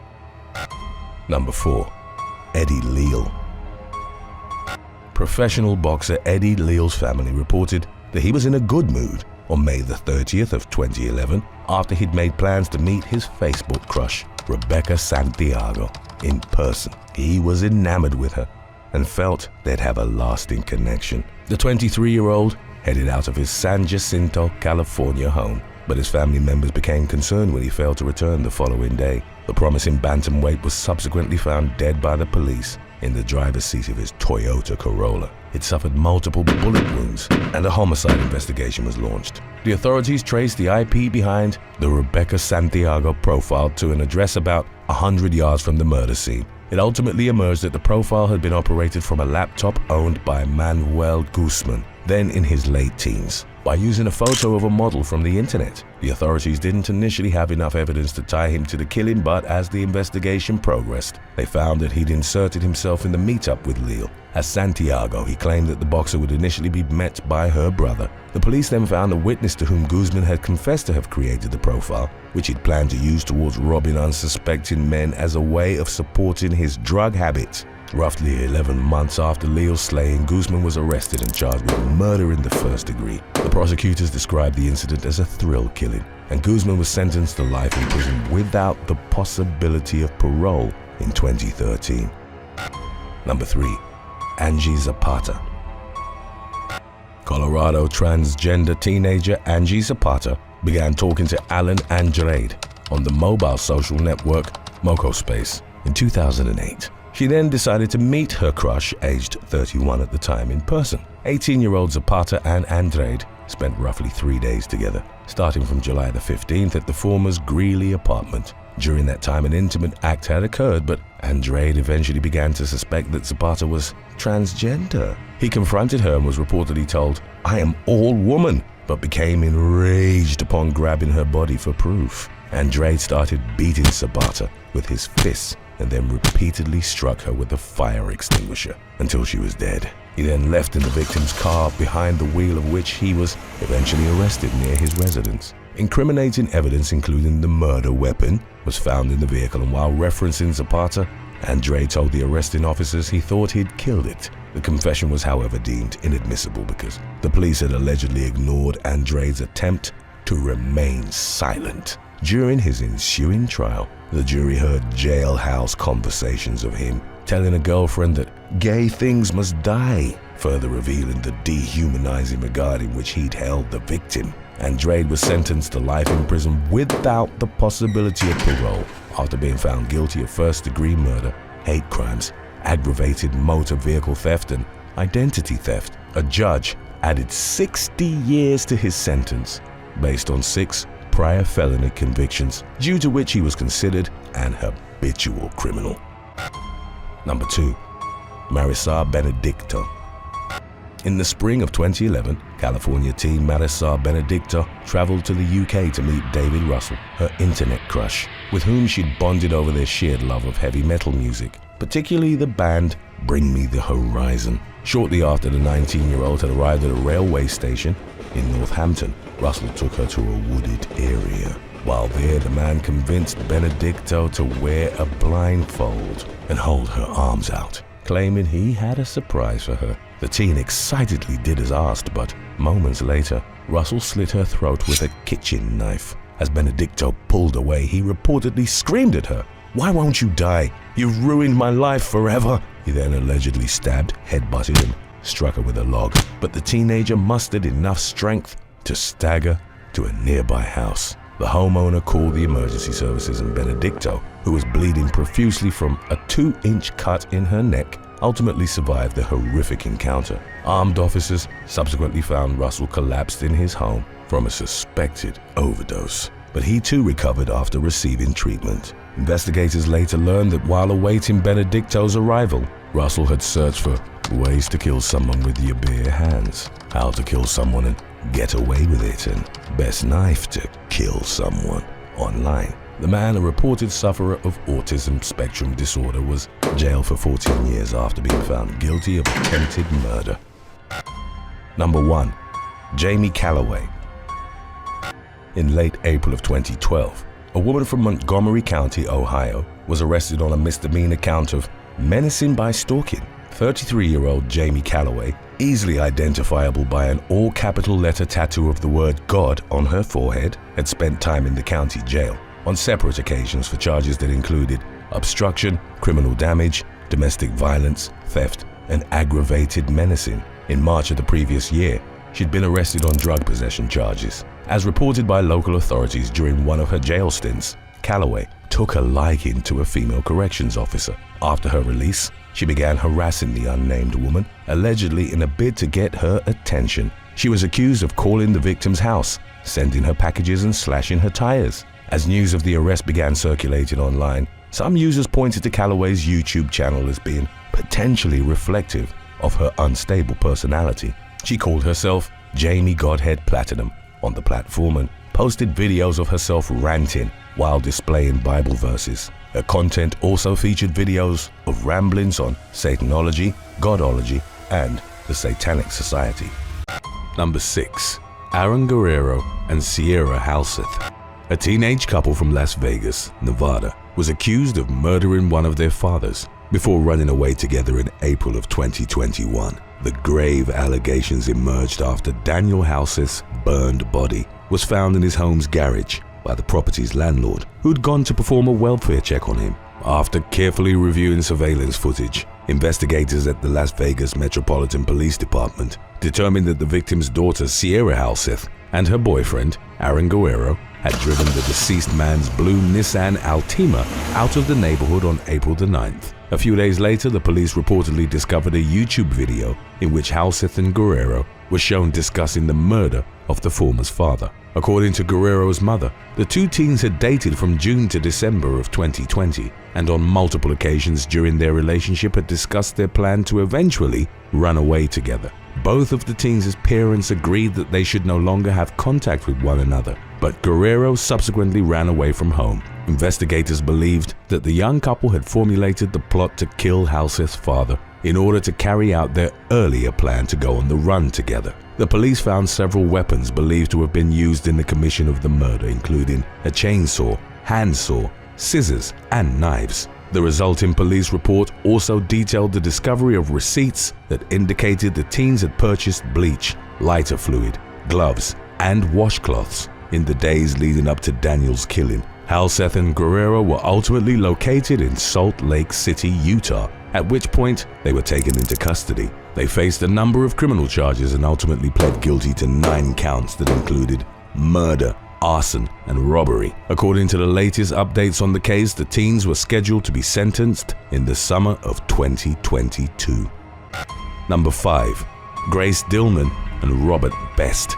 Number 4. Eddie Leal. Professional boxer Eddie Leal's family reported that he was in a good mood on May the 30th of 2011 after he'd made plans to meet his Facebook crush, Rebecca Santiago, in person. He was enamored with her and felt they'd have a lasting connection. The 23-year-old headed out of his San Jacinto, California home, but his family members became concerned when he failed to return the following day. The promising bantamweight was subsequently found dead by the police in the driver's seat of his Toyota Corolla. It suffered multiple bullet wounds and a homicide investigation was launched. The authorities traced the IP behind the Rebecca Santiago profile to an address about 100 yards from the murder scene. It ultimately emerged that the profile had been operated from a laptop owned by Manuel Guzman, then in his late teens, by using a photo of a model from the internet. The authorities didn't initially have enough evidence to tie him to the killing, but as the investigation progressed, they found that he'd inserted himself in the meetup with Leal. As Santiago, he claimed that the boxer would initially be met by her brother. The police then found a witness to whom Guzman had confessed to have created the profile, which he'd planned to use towards robbing unsuspecting men as a way of supporting his drug habit. Roughly 11 months after Leal's slaying, Guzman was arrested and charged with murder in the first degree. The prosecutors described the incident as a thrill killing, and Guzman was sentenced to life in prison without the possibility of parole in 2013. Number 3. Angie Zapata. Colorado transgender teenager Angie Zapata began talking to Alan Andrade on the mobile social network MocoSpace in 2008. She then decided to meet her crush, aged 31 at the time, in person. 18-year-old Zapata and Andrade spent roughly 3 days together, starting from July the 15th at the former's Greeley apartment. During that time, an intimate act had occurred, but Andrade eventually began to suspect that Zapata was transgender. He confronted her and was reportedly told, "I am all woman," but became enraged upon grabbing her body for proof. Andrade started beating Zapata with his fists and then repeatedly struck her with a fire extinguisher until she was dead. He then left in the victim's car, behind the wheel of which he was eventually arrested near his residence. Incriminating evidence, including the murder weapon, was found in the vehicle, and while referencing Zapata, Andrade told the arresting officers he thought he'd killed it. The confession was, however, deemed inadmissible because the police had allegedly ignored Andrade's attempt to remain silent. During his ensuing trial, the jury heard jailhouse conversations of him telling a girlfriend that gay things must die, further revealing the dehumanizing regard in which he'd held the victim. Andrade was sentenced to life in prison without the possibility of parole after being found guilty of first-degree murder, hate crimes, aggravated motor vehicle theft, and identity theft. A judge added 60 years to his sentence based on 6 prior felony convictions, due to which he was considered an habitual criminal. Number 2. Marisa Benedicto. In the spring of 2011, California teen Marisa Benedicto traveled to the UK to meet David Russell, her internet crush, with whom she'd bonded over their shared love of heavy metal music, particularly the band Bring Me the Horizon. Shortly after the 19-year-old had arrived at a railway station in Northampton, Russell took her to a wooded area. While there, the man convinced Benedicto to wear a blindfold and hold her arms out, claiming he had a surprise for her. The teen excitedly did as asked, but moments later, Russell slit her throat with a kitchen knife. As Benedicto pulled away, he reportedly screamed at her, "Why won't you die? You've ruined my life forever." He then allegedly stabbed, headbutted, and struck her with a log, but the teenager mustered enough strength to stagger to a nearby house. The homeowner called the emergency services, and Benedicto, who was bleeding profusely from a 2-inch cut in her neck, ultimately survived the horrific encounter. Armed officers subsequently found Russell collapsed in his home from a suspected overdose, but he too recovered after receiving treatment. Investigators later learned that while awaiting Benedicto's arrival, Russell had searched for ways to kill someone with your bare hands, how to kill someone and get away with it, and best knife to kill someone online. The man, a reported sufferer of autism spectrum disorder, was jailed for 14 years after being found guilty of attempted murder. Number 1. Jamie Callaway. In late April of 2012, a woman from Montgomery County, Ohio, was arrested on a misdemeanor count of menacing by stalking. 33-year-old Jamie Callaway, easily identifiable by an all-capital letter tattoo of the word God on her forehead, had spent time in the county jail on separate occasions for charges that included obstruction, criminal damage, domestic violence, theft, and aggravated menacing. In March of the previous year, she'd been arrested on drug possession charges. As reported by local authorities during one of her jail stints, Callaway took a liking to a female corrections officer. After her release, she began harassing the unnamed woman, allegedly in a bid to get her attention. She was accused of calling the victim's house, sending her packages and slashing her tires. As news of the arrest began circulating online, some users pointed to Callaway's YouTube channel as being potentially reflective of her unstable personality. She called herself Jamie Godhead Platinum on the platform and posted videos of herself ranting while displaying Bible verses. Her content also featured videos of ramblings on Satanology, Godology, and the Satanic Society. Number 6. Aaron Guerrero and Sierra Halseth. A teenage couple from Las Vegas, Nevada, was accused of murdering one of their fathers before running away together in April of 2021. The grave allegations emerged after Daniel Halseth's burned body was found in his home's garage by the property's landlord, who'd gone to perform a welfare check on him. After carefully reviewing surveillance footage, investigators at the Las Vegas Metropolitan Police Department determined that the victim's daughter Sierra Halseth and her boyfriend, Aaron Guerrero, had driven the deceased man's blue Nissan Altima out of the neighborhood on April the 9th. A few days later, the police reportedly discovered a YouTube video in which Halseth and Guerrero were shown discussing the murder of the former's father. According to Guerrero's mother, the two teens had dated from June to December of 2020, and on multiple occasions during their relationship had discussed their plan to eventually run away together. Both of the teens' parents agreed that they should no longer have contact with one another, but Guerrero subsequently ran away from home. Investigators believed that the young couple had formulated the plot to kill Halseth's father in order to carry out their earlier plan to go on the run together. The police found several weapons believed to have been used in the commission of the murder, including a chainsaw, handsaw, scissors, and knives. The resulting police report also detailed the discovery of receipts that indicated the teens had purchased bleach, lighter fluid, gloves, and washcloths in the days leading up to Daniel's killing. Halseth and Guerrero were ultimately located in Salt Lake City, Utah, at which point they were taken into custody. They faced a number of criminal charges and ultimately pled guilty to 9 counts that included murder, arson, and robbery. According to the latest updates on the case, the teens were scheduled to be sentenced in the summer of 2022. Number 5. Grace Dillman and Robert Best.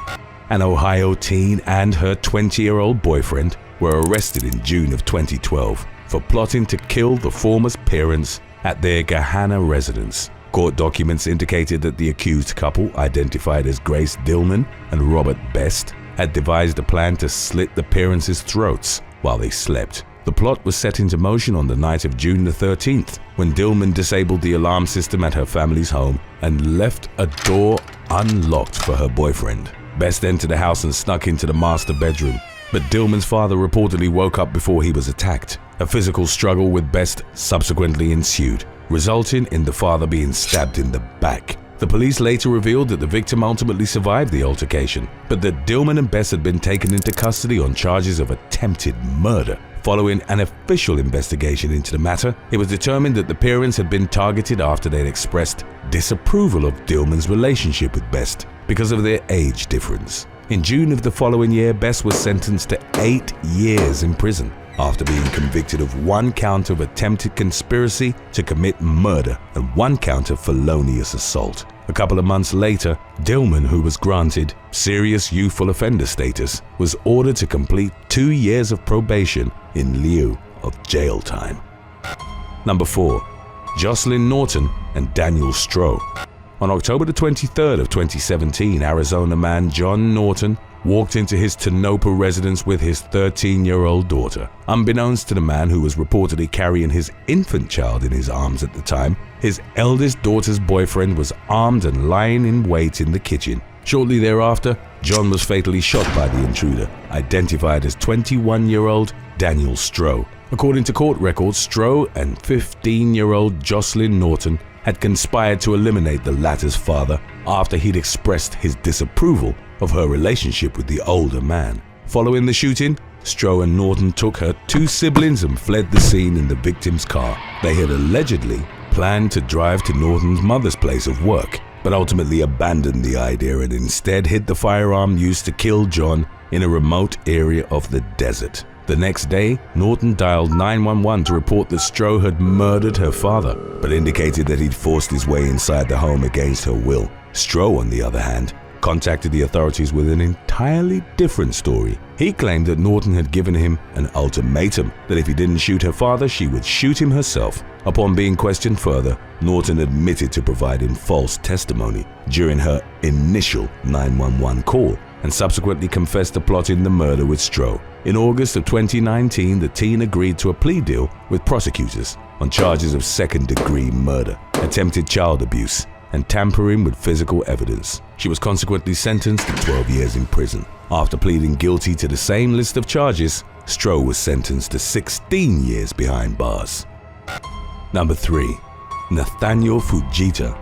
An Ohio teen and her 20-year-old boyfriend were arrested in June of 2012 for plotting to kill the former's parents at their Gahanna residence. Court documents indicated that the accused couple, identified as Grace Dillman and Robert Best, had devised a plan to slit the parents' throats while they slept. The plot was set into motion on the night of June the 13th, when Dillman disabled the alarm system at her family's home and left a door unlocked for her boyfriend. Best entered the house and snuck into the master bedroom, but Dillman's father reportedly woke up before he was attacked. A physical struggle with Best subsequently ensued, resulting in the father being stabbed in the back. The police later revealed that the victim ultimately survived the altercation, but that Dillman and Best had been taken into custody on charges of attempted murder. Following an official investigation into the matter, it was determined that the parents had been targeted after they had expressed disapproval of Dillman's relationship with Best because of their age difference. In June of the following year, Best was sentenced to 8 years in prison after being convicted of 1 count of attempted conspiracy to commit murder and 1 count of felonious assault. A couple of months later, Dillman, who was granted serious youthful offender status, was ordered to complete 2 years of probation in lieu of jail time. Number 4. Jocelyn Norton and Daniel Stroh. On October the 23rd of 2017, Arizona man John Norton walked into his Tonopah residence with his 13-year-old daughter. Unbeknownst to the man, who was reportedly carrying his infant child in his arms at the time, his eldest daughter's boyfriend was armed and lying in wait in the kitchen. Shortly thereafter, John was fatally shot by the intruder, identified as 21-year-old Daniel Stroh. According to court records, Stroh and 15-year-old Jocelyn Norton had conspired to eliminate the latter's father after he'd expressed his disapproval of her relationship with the older man. Following the shooting, Stroh and Norton took her 2 siblings and fled the scene in the victim's car. They had allegedly planned to drive to Norton's mother's place of work, but ultimately abandoned the idea and instead hid the firearm used to kill John in a remote area of the desert. The next day, Norton dialed 911 to report that Stroh had murdered her father, but indicated that he'd forced his way inside the home against her will. Stroh, on the other hand, contacted the authorities with an entirely different story. He claimed that Norton had given him an ultimatum that if he didn't shoot her father, she would shoot him herself. Upon being questioned further, Norton admitted to providing false testimony during her initial 911 call and subsequently confessed to plotting the murder with Stroh. In August of 2019, the teen agreed to a plea deal with prosecutors on charges of second-degree murder, attempted child abuse, and tampering with physical evidence. She was consequently sentenced to 12 years in prison. After pleading guilty to the same list of charges, Stroh was sentenced to 16 years behind bars. Number 3. Nathaniel Fuet.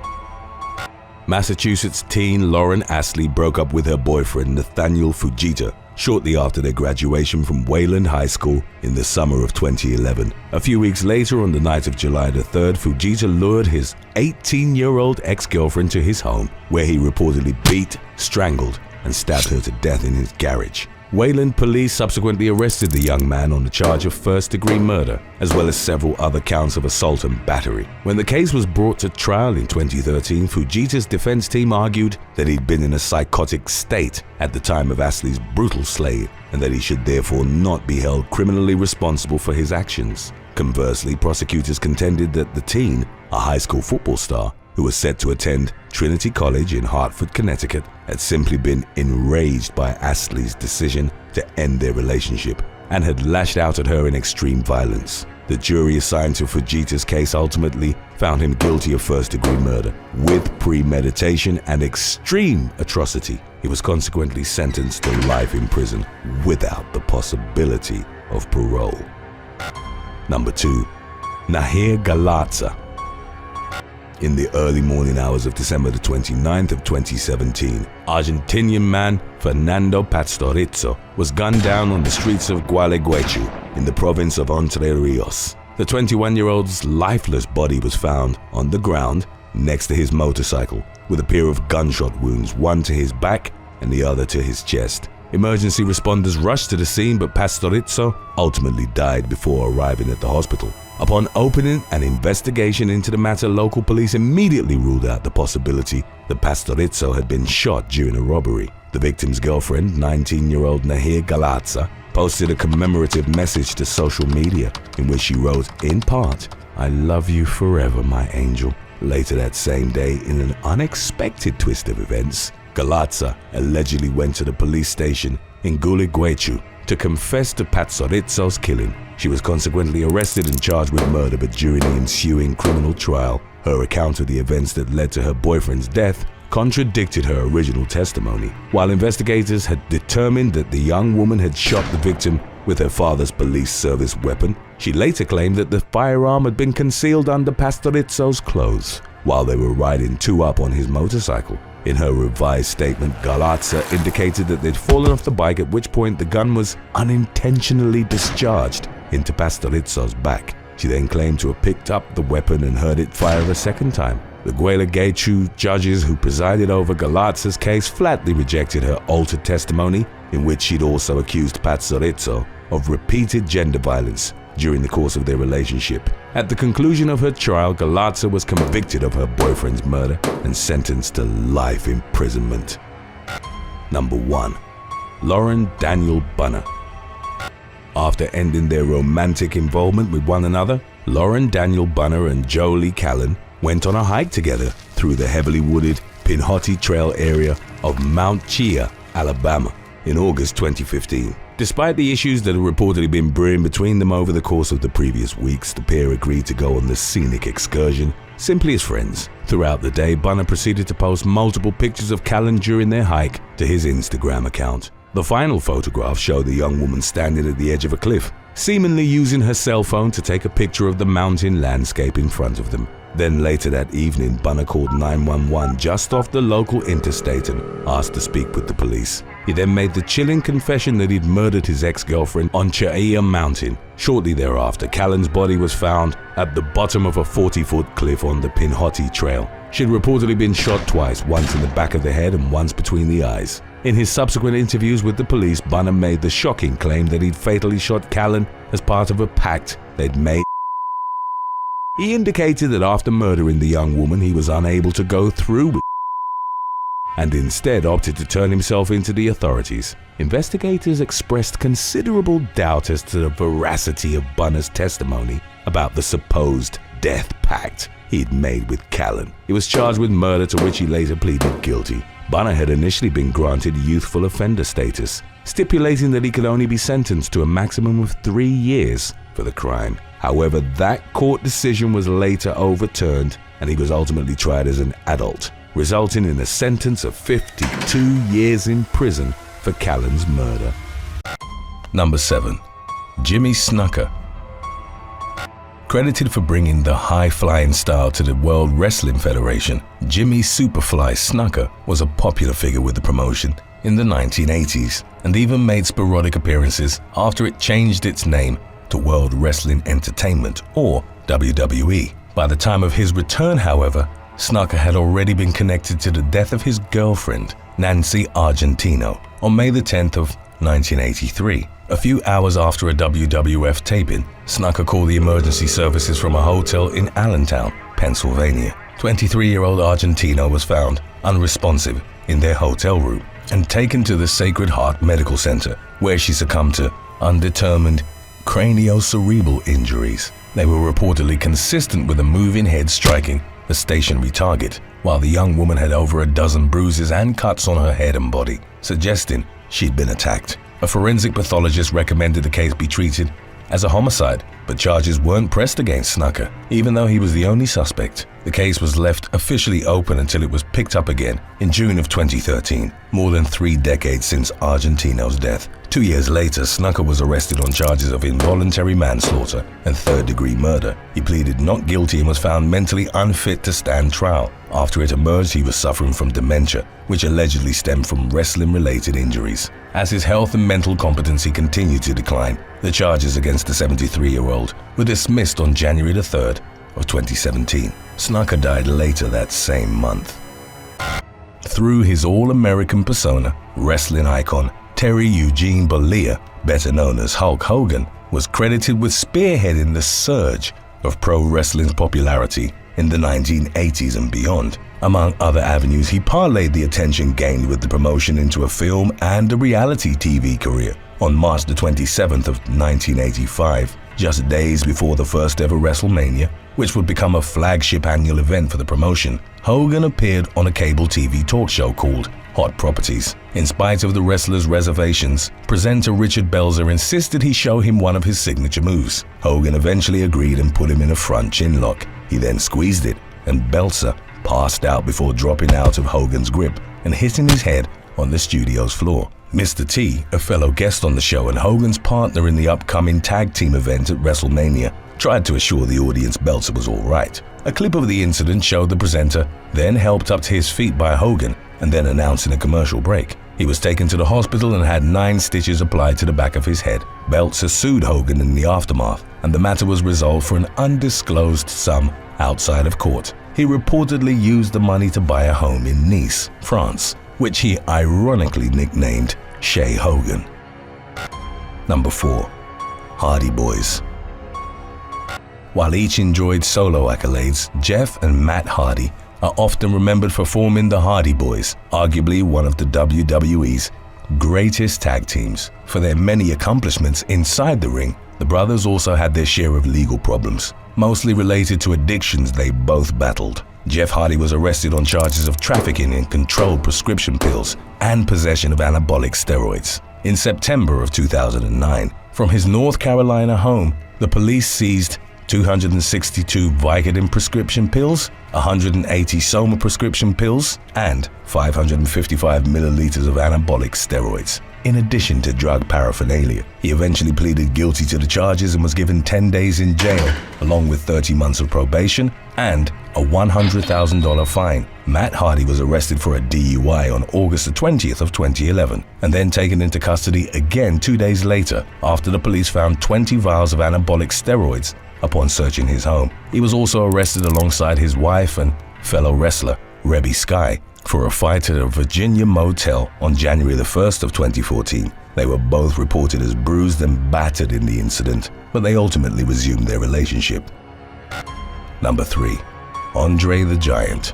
Massachusetts teen Lauren Astley broke up with her boyfriend Nathaniel Fuet shortly after their graduation from Wayland High School in the summer of 2011. A few weeks later, on the night of July the 3rd, Fuet lured his 18-year-old ex-girlfriend to his home, where he reportedly beat, strangled, and stabbed her to death in his garage. Wayland police subsequently arrested the young man on the charge of first-degree murder, as well as several other counts of assault and battery. When the case was brought to trial in 2013, Fuet's defense team argued that he'd been in a psychotic state at the time of Astley's brutal slaying, and that he should therefore not be held criminally responsible for his actions. Conversely, prosecutors contended that the teen, a high school football star, who was set to attend Trinity College in Hartford, Connecticut, had simply been enraged by Astley's decision to end their relationship and had lashed out at her in extreme violence. The jury assigned to Fuet's case ultimately found him guilty of first-degree murder with premeditation and extreme atrocity. He was consequently sentenced to life in prison without the possibility of parole. Number 2. Nahur Gala. In the early morning hours of December the 29th of 2017, Argentinian man Fernando Pastorizo was gunned down on the streets of Gualeguaychú in the province of Entre Rios. The 21-year-old's lifeless body was found on the ground next to his motorcycle with a pair of gunshot wounds, one to his back and the other to his chest. Emergency responders rushed to the scene, but Pastorizo ultimately died before arriving at the hospital. Upon opening an investigation into the matter, local police immediately ruled out the possibility that Pastorizo had been shot during a robbery. The victim's girlfriend, 19-year-old Nahur Gala, posted a commemorative message to social media in which she wrote, in part, "I love you forever, my angel." Later that same day, in an unexpected twist of events, Gala allegedly went to the police station in Gualeguaychú to confess to Pastorizo's killing. She was consequently arrested and charged with murder, but during the ensuing criminal trial, her account of the events that led to her boyfriend's death contradicted her original testimony. While investigators had determined that the young woman had shot the victim with her father's police service weapon, she later claimed that the firearm had been concealed under Pastorizo's clothes while they were riding two up on his motorcycle. In her revised statement, Gala indicated that they'd fallen off the bike, at which point the gun was unintentionally discharged into Pastorizo's back. She then claimed to have picked up the weapon and heard it fire a second time. The Gualeguaychú judges who presided over Gala's case flatly rejected her altered testimony, in which she'd also accused Pastorizo of repeated gender violence during the course of their relationship. At the conclusion of her trial, Gala was convicted of her boyfriend's murder and sentenced to life imprisonment. Number 1. Lauren Daniel Bunner. After ending their romantic involvement with one another, Lauren Daniel Bunner and Jolie Callan went on a hike together through the heavily wooded Pinhoti Trail area of Mount Chia, Alabama in August 2015. Despite the issues that had reportedly been brewing between them over the course of the previous weeks, the pair agreed to go on the scenic excursion, simply as friends. Throughout the day, Bunner proceeded to post multiple pictures of Callan during their hike to his Instagram account. The final photographs show the young woman standing at the edge of a cliff, seemingly using her cell phone to take a picture of the mountain landscape in front of them. Then later that evening, Bunner called 911 just off the local interstate and asked to speak with the police. He then made the chilling confession that he'd murdered his ex-girlfriend on Chaia Mountain. Shortly thereafter, Callan's body was found at the bottom of a 40-foot cliff on the Pinhoti Trail. She'd reportedly been shot twice, once in the back of the head and once between the eyes. In his subsequent interviews with the police, Bunner made the shocking claim that he'd fatally shot Callan as part of a pact they'd made. He indicated that after murdering the young woman, he was unable to go through with and instead opted to turn himself into the authorities. Investigators expressed considerable doubt as to the veracity of Bunner's testimony about the supposed death pact he'd made with Callan. He was charged with murder, to which he later pleaded guilty. Bunner had initially been granted youthful offender status, stipulating that he could only be sentenced to a maximum of 3 years for the crime. However, that court decision was later overturned and he was ultimately tried as an adult, resulting in a sentence of 52 years in prison for Callan's murder. Number 7. Jimmy Snuka. Credited for bringing the high-flying style to the World Wrestling Federation, Jimmy Superfly Snuka was a popular figure with the promotion in the 1980s and even made sporadic appearances after it changed its name to World Wrestling Entertainment, or WWE. By the time of his return, however, Snuka had already been connected to the death of his girlfriend, Nancy Argentino, on May the 10th of 1983. A few hours after a WWF taping, Snuka called the emergency services from a hotel in Allentown, Pennsylvania. 23-year-old Argentino was found unresponsive in their hotel room and taken to the Sacred Heart Medical Center, where she succumbed to undetermined craniocerebral injuries. They were reportedly consistent with a moving head striking a stationary target, while the young woman had over a dozen bruises and cuts on her head and body, suggesting she'd been attacked. A forensic pathologist recommended the case be treated as a homicide, but charges weren't pressed against Snuka, even though he was the only suspect. The case was left officially open until it was picked up again in June of 2013, more than 3 decades since Argentino's death. 2 years later, Snuka was arrested on charges of involuntary manslaughter and third-degree murder. He pleaded not guilty and was found mentally unfit to stand trial. After it emerged, he was suffering from dementia, which allegedly stemmed from wrestling-related injuries. As his health and mental competency continued to decline, the charges against the 73-year-old were dismissed on January the 3rd of 2017. Snuka died later that same month. Through his all-American persona, wrestling icon Terry Eugene Bollea, better known as Hulk Hogan, was credited with spearheading the surge of pro wrestling's popularity in the 1980s and beyond. Among other avenues, he parlayed the attention gained with the promotion into a film and a reality TV career. On March the 27th of 1985, just days before the first ever WrestleMania, which would become a flagship annual event for the promotion, Hogan appeared on a cable TV talk show called Hot Properties. In spite of the wrestler's reservations, presenter Richard Belzer insisted he show him one of his signature moves. Hogan eventually agreed and put him in a front chin lock. He then squeezed it, and Belzer passed out before dropping out of Hogan's grip and hitting his head on the studio's floor. Mr. T, a fellow guest on the show and Hogan's partner in the upcoming tag team event at WrestleMania, tried to assure the audience Belzer was all right. A clip of the incident showed the presenter then helped up to his feet by Hogan and then announced in a commercial break. He was taken to the hospital and had 9 stitches applied to the back of his head. Belzer sued Hogan in the aftermath, and the matter was resolved for an undisclosed sum outside of court. He reportedly used the money to buy a home in Nice, France, which he ironically nicknamed Shea Hogan. Number 4. Hardy Boys. While each enjoyed solo accolades, Jeff and Matt Hardy are often remembered for forming the Hardy Boys, arguably one of the WWE's greatest tag teams. For their many accomplishments inside the ring, the brothers also had their share of legal problems, mostly related to addictions they both battled. Jeff Hardy was arrested on charges of trafficking in controlled prescription pills and possession of anabolic steroids. In September of 2009, from his North Carolina home, the police seized 262 Vicodin prescription pills, 180 Soma prescription pills, and 555 milliliters of anabolic steroids, in addition to drug paraphernalia. He eventually pleaded guilty to the charges and was given 10 days in jail, along with 30 months of probation and a $100,000 fine. Matt Hardy was arrested for a DUI on August the 20th of 2011 and then taken into custody again 2 days later after the police found 20 vials of anabolic steroids upon searching his home. He was also arrested alongside his wife and fellow wrestler, Rebby Sky, for a fight at a Virginia motel on January the 1st of 2014. They were both reported as bruised and battered in the incident, but they ultimately resumed their relationship. Number 3. Andre the Giant.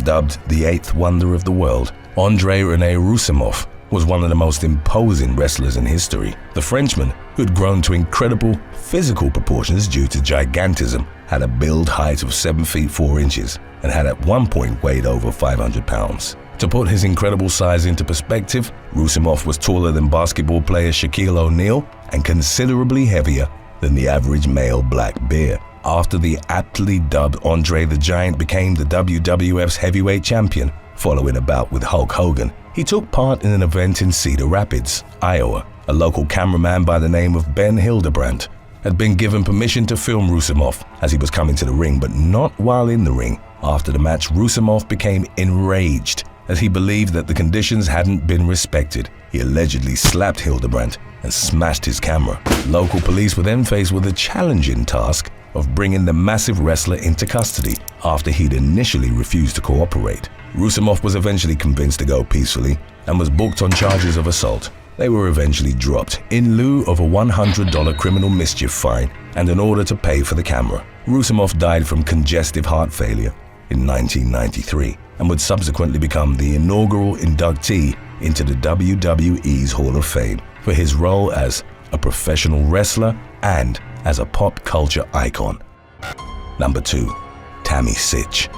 Dubbed the eighth wonder of the world, Andre Rene Roussimoff was one of the most imposing wrestlers in history. The Frenchman, who had grown to incredible physical proportions due to gigantism, had a build height of 7 feet 4 inches and had at one point weighed over 500 pounds. To put his incredible size into perspective, Roussimoff was taller than basketball player Shaquille O'Neal and considerably heavier than the average male black bear. After the aptly dubbed Andre the Giant became the WWF's heavyweight champion, following a bout with Hulk Hogan, he took part in an event in Cedar Rapids, Iowa. A local cameraman by the name of Ben Hildebrandt had been given permission to film Roussimoff as he was coming to the ring, but not while in the ring. After the match, Roussimoff became enraged as he believed that the conditions hadn't been respected. He allegedly slapped Hildebrandt and smashed his camera. Local police were then faced with the challenging task of bringing the massive wrestler into custody after he'd initially refused to cooperate. Roussimoff was eventually convinced to go peacefully and was booked on charges of assault. They were eventually dropped in lieu of a $100 criminal mischief fine and an order to pay for the camera. Roussimoff died from congestive heart failure in 1993 and would subsequently become the inaugural inductee into the WWE's Hall of Fame for his role as a professional wrestler and as a pop culture icon. Number 2. Tammy Sytch.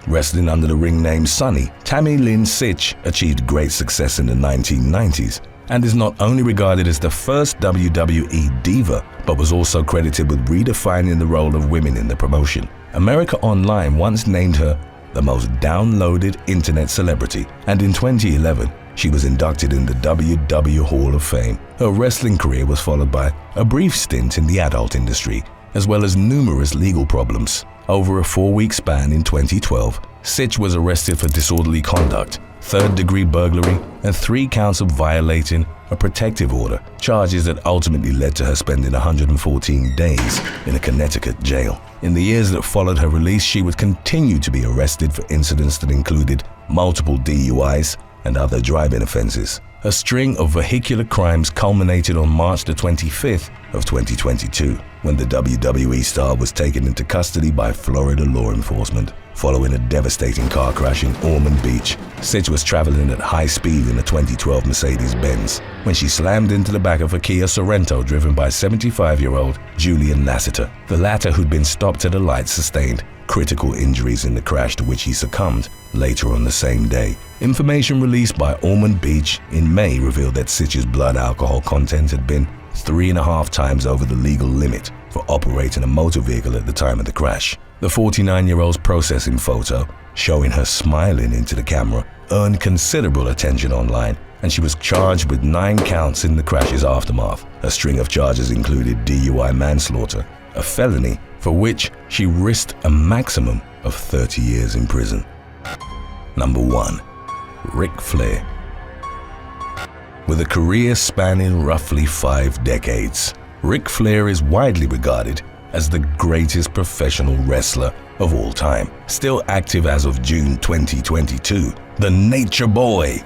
Wrestling under the ring name Sunny, Tammy Lynn Sytch achieved great success in the 1990s and is not only regarded as the first WWE diva, but was also credited with redefining the role of women in the promotion. America Online once named her the most downloaded internet celebrity, and in 2011, she was inducted in the WW Hall of Fame. Her wrestling career was followed by a brief stint in the adult industry, as well as numerous legal problems. Over a 4-week span in 2012, Sytch was arrested for disorderly conduct, third-degree burglary, and 3 counts of violating a protective order, charges that ultimately led to her spending 114 days in a Connecticut jail. In the years that followed her release, she would continue to be arrested for incidents that included multiple DUIs and other driving offenses. A string of vehicular crimes culminated on March the 25th of 2022, when the WWE star was taken into custody by Florida law enforcement. Following a devastating car crash in Ormond Beach, Sytch was traveling at high speed in a 2012 Mercedes-Benz when she slammed into the back of a Kia Sorento driven by 75-year-old Julian Lassiter. The latter, who'd been stopped at a light, sustained critical injuries in the crash, to which he succumbed later on the same day. Information released by Ormond Beach in May revealed that Sytch's blood alcohol content had been 3.5 times over the legal limit for operating a motor vehicle at the time of the crash. The 49-year-old's processing photo, showing her smiling into the camera, earned considerable attention online, and she was charged with 9 counts in the crash's aftermath. A string of charges included DUI manslaughter, a felony for which she risked a maximum of 30 years in prison. Number 1. Ric Flair. With a career spanning roughly 5 decades, Ric Flair is widely regarded as the greatest professional wrestler of all time. Still active as of June 2022, the Nature Boy,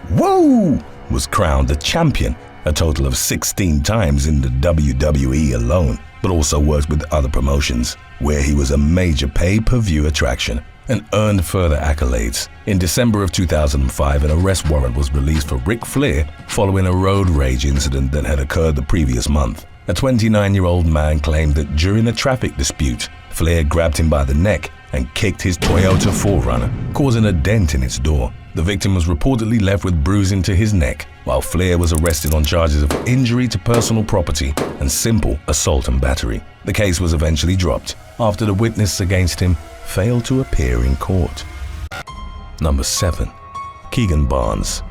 was crowned the champion a total of 16 times in the WWE alone, but also worked with other promotions, where he was a major pay-per-view attraction and earned further accolades. In December of 2005, an arrest warrant was released for Ric Flair following a road rage incident that had occurred the previous month. A 29-year-old man claimed that during a traffic dispute, Flair grabbed him by the neck and kicked his Toyota 4Runner, causing a dent in its door. The victim was reportedly left with bruising to his neck, while Flair was arrested on charges of injury to personal property and simple assault and battery. The case was eventually dropped after the witness against him failed to appear in court. Number 7. Keegan Barnes.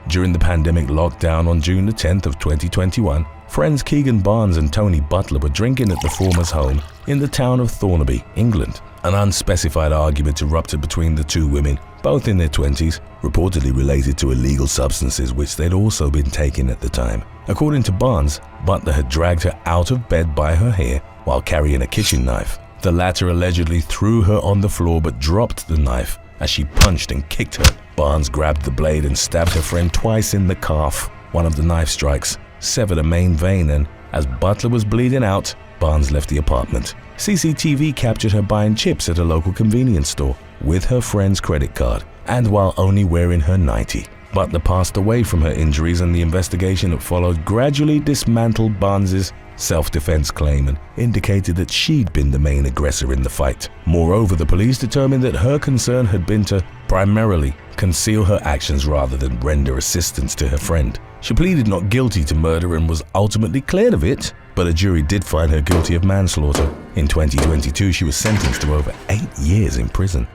During the pandemic lockdown on June the 10th of 2021, friends Keegan Barnes and Tony Butler were drinking at the former's home in the town of Thornaby, England. An unspecified argument erupted between the two women, both in their 20s, reportedly related to illegal substances which they'd also been taking at the time. According to Barnes, Butler had dragged her out of bed by her hair while carrying a kitchen knife. The latter allegedly threw her on the floor but dropped the knife as she punched and kicked her. Barnes grabbed the blade and stabbed her friend twice in the calf. One of the knife strikes severed a main vein, and as Butler was bleeding out, Barnes left the apartment. CCTV captured her buying chips at a local convenience store with her friend's credit card and while only wearing her nightie. Butler passed away from her injuries, and the investigation that followed gradually dismantled Barnes's self-defense claim and indicated that she'd been the main aggressor in the fight. Moreover, the police determined that her concern had been to primarily conceal her actions rather than render assistance to her friend. She pleaded not guilty to murder and was ultimately cleared of it, but a jury did find her guilty of manslaughter. In 2022, she was sentenced to over 8 years in prison.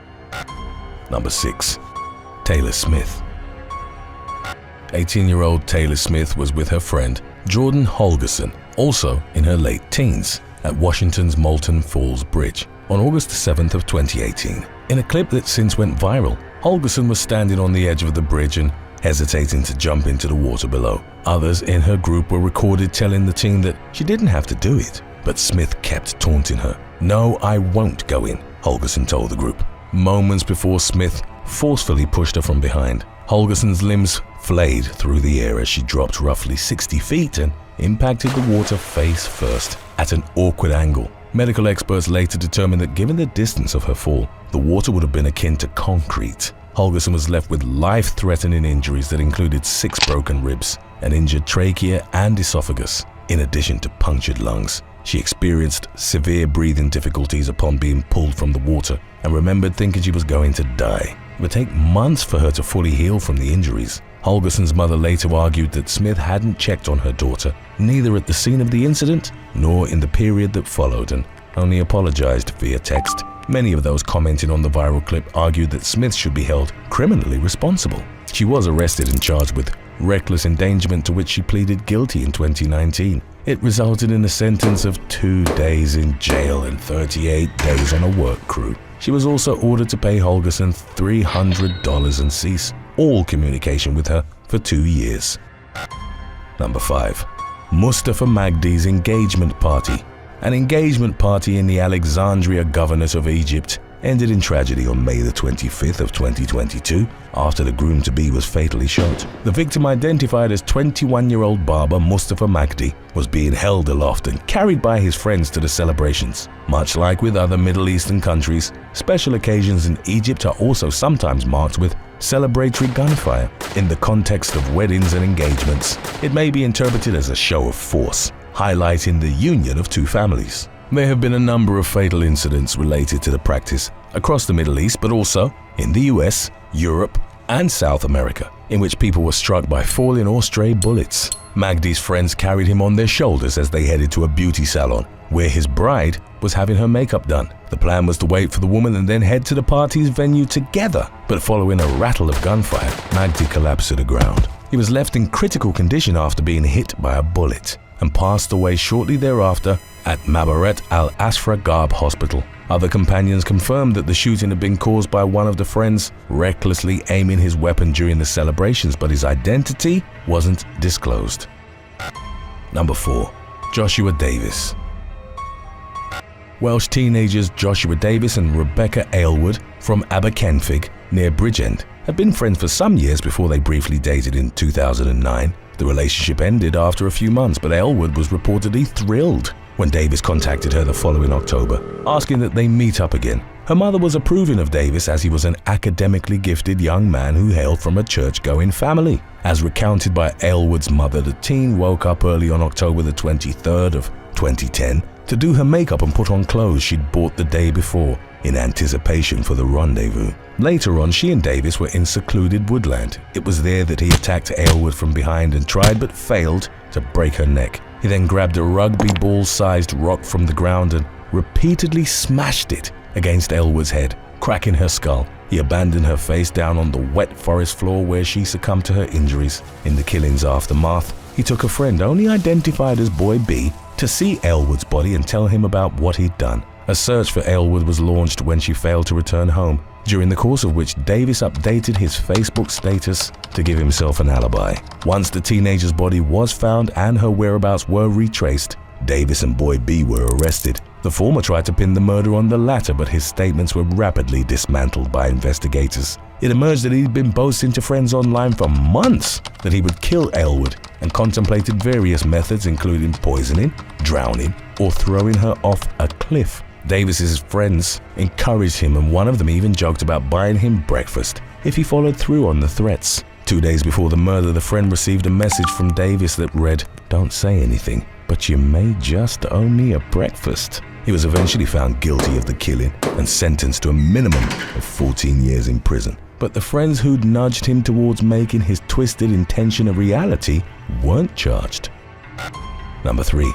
Number 6. Taylor Smith. 18-year-old Taylor Smith was with her friend Jordan Holgerson, also in her late teens, at Washington's Molten Falls Bridge on August 7th of 2018. In a clip that since went viral, Holgerson was standing on the edge of the bridge and hesitating to jump into the water below. Others in her group were recorded telling the teen that she didn't have to do it, but Smith kept taunting her. "No, I won't go in," Holgerson told the group. Moments before Smith forcefully pushed her from behind. Holgerson's limbs flayed through the air as she dropped roughly 60 feet and impacted the water face first at an awkward angle. Medical experts later determined that given the distance of her fall, the water would have been akin to concrete. Holgerson was left with life-threatening injuries that included 6 broken ribs, an injured trachea and esophagus, in addition to punctured lungs. She experienced severe breathing difficulties upon being pulled from the water and remembered thinking she was going to die. It would take months for her to fully heal from the injuries. Holgerson's mother later argued that Smith hadn't checked on her daughter, neither at the scene of the incident nor in the period that followed, and only apologized via text. Many of those commenting on the viral clip argued that Smith should be held criminally responsible. She was arrested and charged with reckless endangerment, to which she pleaded guilty in 2019. It resulted in a sentence of 2 days in jail and 38 days on a work crew. She was also ordered to pay Holgerson $300 and cease all communication with her for 2 years. Number 5. Mustafa Magdi's engagement party. An engagement party in the Alexandria Governorate of Egypt ended in tragedy on May the 25th of 2022 after the groom-to-be was fatally shot. The victim, identified as 21-year-old barber Mustafa Magdi, was being held aloft and carried by his friends to the celebrations. Much like with other Middle Eastern countries, special occasions in Egypt are also sometimes marked with celebratory gunfire. In the context of weddings and engagements, it may be interpreted as a show of force, highlighting the union of two families. There have been a number of fatal incidents related to the practice across the Middle East, but also in the US, Europe, and South America, in which people were struck by falling or stray bullets. Magdi's friends carried him on their shoulders as they headed to a beauty salon, where his bride was having her makeup done. The plan was to wait for the woman and then head to the party's venue together, but following a rattle of gunfire, Magdi collapsed to the ground. He was left in critical condition after being hit by a bullet and passed away shortly thereafter at Mabaret al-Asfra Garb Hospital. Other companions confirmed that the shooting had been caused by one of the friends recklessly aiming his weapon during the celebrations, but his identity wasn't disclosed. Number 4. Joshua Davis. Welsh teenagers Joshua Davis and Rebecca Aylward from Aberkenfig near Bridgend had been friends for some years before they briefly dated in 2009. The relationship ended after a few months, but Aylward was reportedly thrilled when Davis contacted her the following October, asking that they meet up again. Her mother was approving of Davis as he was an academically gifted young man who hailed from a church-going family. As recounted by Aylward's mother, the teen woke up early on October the 23rd of 2010 to do her makeup and put on clothes she'd bought the day before in anticipation for the rendezvous. Later on, she and Davis were in secluded woodland. It was there that he attacked Aylward from behind and tried but failed to break her neck. He then grabbed a rugby ball-sized rock from the ground and repeatedly smashed it against Aylward's head, cracking her skull. He abandoned her face down on the wet forest floor where she succumbed to her injuries. In the killing's aftermath, he took a friend, only identified as Boy B, to see Aylward's body and tell him about what he'd done. A search for Aylward was launched when she failed to return home, during the course of which Davis updated his Facebook status to give himself an alibi. Once the teenager's body was found and her whereabouts were retraced, Davis and Boy B were arrested. The former tried to pin the murder on the latter, but his statements were rapidly dismantled by investigators. It emerged that he'd been boasting to friends online for months that he would kill Aylward and contemplated various methods including poisoning, drowning, or throwing her off a cliff. Davis's friends encouraged him, and one of them even joked about buying him breakfast if he followed through on the threats. 2 days before the murder, the friend received a message from Davis that read, "Don't say anything, but you may just owe me a breakfast." He was eventually found guilty of the killing and sentenced to a minimum of 14 years in prison. But the friends who'd nudged him towards making his twisted intention a reality weren't charged. Number 3.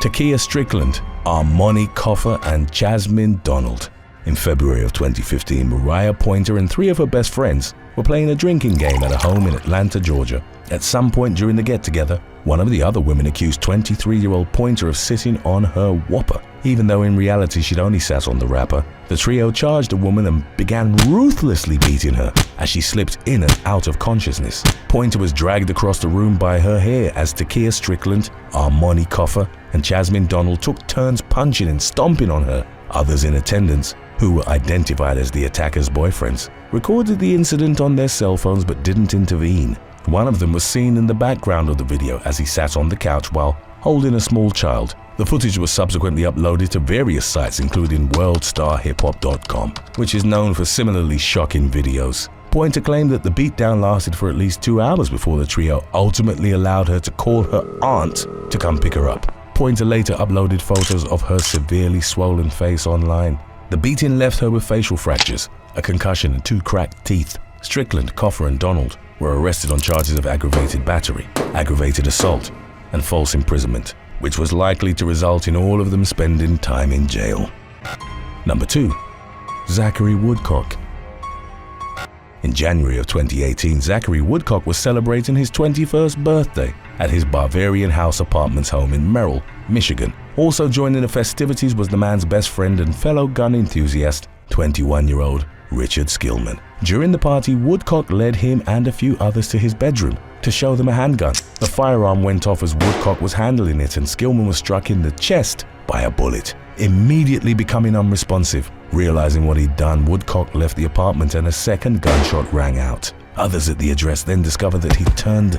Takia Strickland, Armoni Coffer, and Jasmine Donald. In February of 2015, Mariah Pointer and 3 of her best friends were playing a drinking game at a home in Atlanta, Georgia. At some point during the get-together, one of the other women accused 23-year-old Pointer of sitting on her whopper, even though in reality she'd only sat on the wrapper. The trio charged the woman and began ruthlessly beating her as she slipped in and out of consciousness. Pointer was dragged across the room by her hair as Takia Strickland, Armoni Coffer, and Jasmine Donald took turns punching and stomping on her. Others in attendance, who were identified as the attacker's boyfriends, recorded the incident on their cell phones but didn't intervene. One of them was seen in the background of the video as he sat on the couch while holding a small child. The footage was subsequently uploaded to various sites including worldstarhiphop.com, which is known for similarly shocking videos. Pointer claimed that the beatdown lasted for at least 2 hours before the trio ultimately allowed her to call her aunt to come pick her up. Pointer later uploaded photos of her severely swollen face online. The beating left her with facial fractures, a concussion, and 2 cracked teeth. Strickland, Coffer, and Donald were arrested on charges of aggravated battery, aggravated assault, and false imprisonment, which was likely to result in all of them spending time in jail. Number 2. Zachary Woodcock. In January of 2018, Zachary Woodcock was celebrating his 21st birthday at his Bavarian House Apartments home in Merrill, Michigan. Also joining the festivities was the man's best friend and fellow gun enthusiast, 21-year-old Richard Skillman. During the party, Woodcock led him and a few others to his bedroom to show them a handgun. The firearm went off as Woodcock was handling it, and Skillman was struck in the chest by a bullet, immediately becoming unresponsive. Realizing what he'd done, Woodcock left the apartment and a second gunshot rang out. Others at the address then discovered that he'd turned.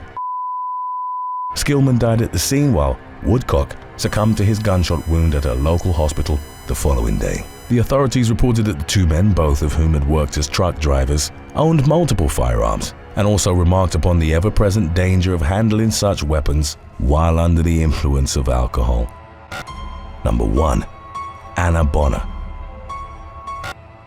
Skillman died at the scene while Woodcock succumbed to his gunshot wound at a local hospital the following day. The authorities reported that the 2 men, both of whom had worked as truck drivers, owned multiple firearms, and also remarked upon the ever-present danger of handling such weapons while under the influence of alcohol. Number 1. Anna Bonner.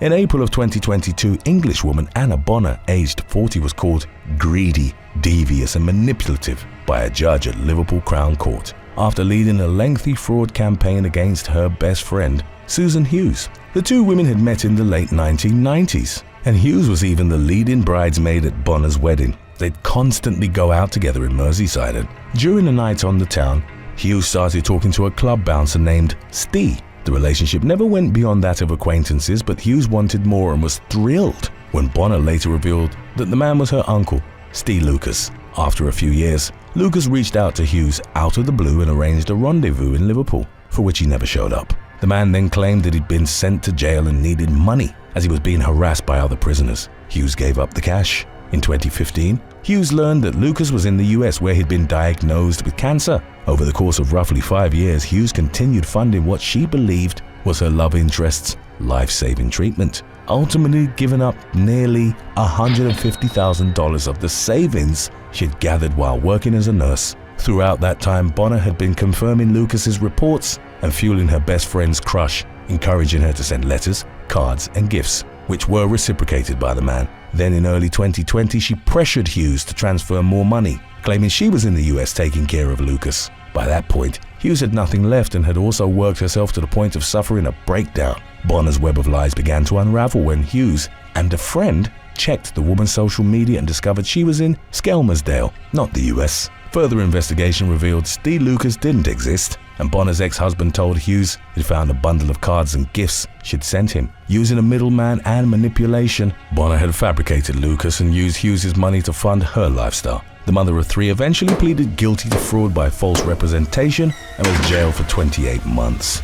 In April of 2022, Englishwoman Anna Bonner, aged 40, was called greedy, devious, and manipulative by a judge at Liverpool Crown Court after leading a lengthy fraud campaign against her best friend, Susan Hughes. The 2 women had met in the late 1990s, and Hughes was even the leading bridesmaid at Bonner's wedding. They'd constantly go out together in Merseyside, and during a night on the town, Hughes started talking to a club bouncer named Stee. The relationship never went beyond that of acquaintances, but Hughes wanted more and was thrilled when Bonner later revealed that the man was her uncle, Stee Lucas. After a few years, Lucas reached out to Hughes out of the blue and arranged a rendezvous in Liverpool, for which he never showed up. The man then claimed that he'd been sent to jail and needed money as he was being harassed by other prisoners. Hughes gave up the cash. In 2015, Hughes learned that Lucas was in the US where he'd been diagnosed with cancer. Over the course of roughly 5 years, Hughes continued funding what she believed was her love interest's life-saving treatment, ultimately giving up nearly $150,000 of the savings she'd gathered while working as a nurse Throughout that time, Bonner had been confirming Lucas's reports and fueling her best friend's crush, encouraging her to send letters, cards, and gifts, which were reciprocated by the man. Then in early 2020, she pressured Hughes to transfer more money, claiming she was in the US taking care of Lucas. By that point, Hughes had nothing left and had also worked herself to the point of suffering a breakdown. Bonner's web of lies began to unravel when Hughes and a friend checked the woman's social media and discovered she was in Skelmersdale, not the US. Further investigation revealed Steve Lucas didn't exist, and Bonner's ex-husband told Hughes he'd found a bundle of cards and gifts she'd sent him. Using a middleman and manipulation, Bonner had fabricated Lucas and used Hughes' money to fund her lifestyle. The mother of three eventually pleaded guilty to fraud by false representation and was jailed for 28 months.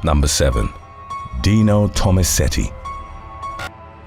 Number 7. Dino Tomasetti.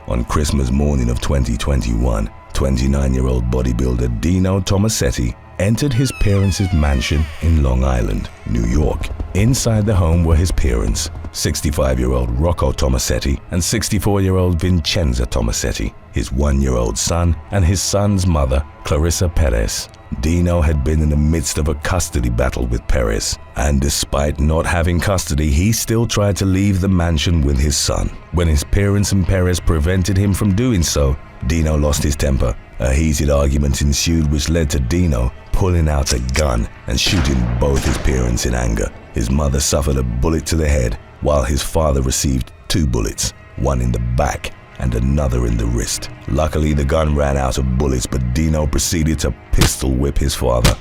On Christmas morning of 2021, 29-year-old bodybuilder Dino Tomasetti entered his parents' mansion in Long Island, New York. Inside the home were his parents, 65-year-old Rocco Tomasetti and 64-year-old Vincenza Tomasetti, his 1-year-old son, and his son's mother, Clarissa Perez. Dino had been in the midst of a custody battle with Perez, and despite not having custody, he still tried to leave the mansion with his son. When his parents and Perez prevented him from doing so, Dino lost his temper. A heated argument ensued which led to Dino pulling out a gun and shooting both his parents in anger. His mother suffered a bullet to the head, while his father received 2 bullets, one in the back and another in the wrist. Luckily, the gun ran out of bullets, but Dino proceeded to pistol whip his father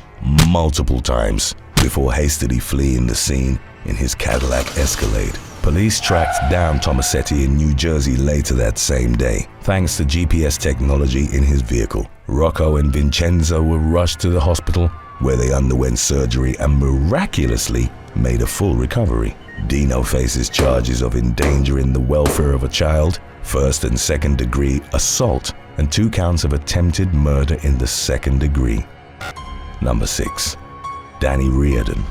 multiple times before hastily fleeing the scene in his Cadillac Escalade. Police tracked down Tomasetti in New Jersey later that same day, thanks to GPS technology in his vehicle. Rocco and Vincenzo were rushed to the hospital, where they underwent surgery and miraculously made a full recovery. Dino faces charges of endangering the welfare of a child, first and second degree assault, and 2 counts of attempted murder in the second degree. Number 6. Danny Reardon.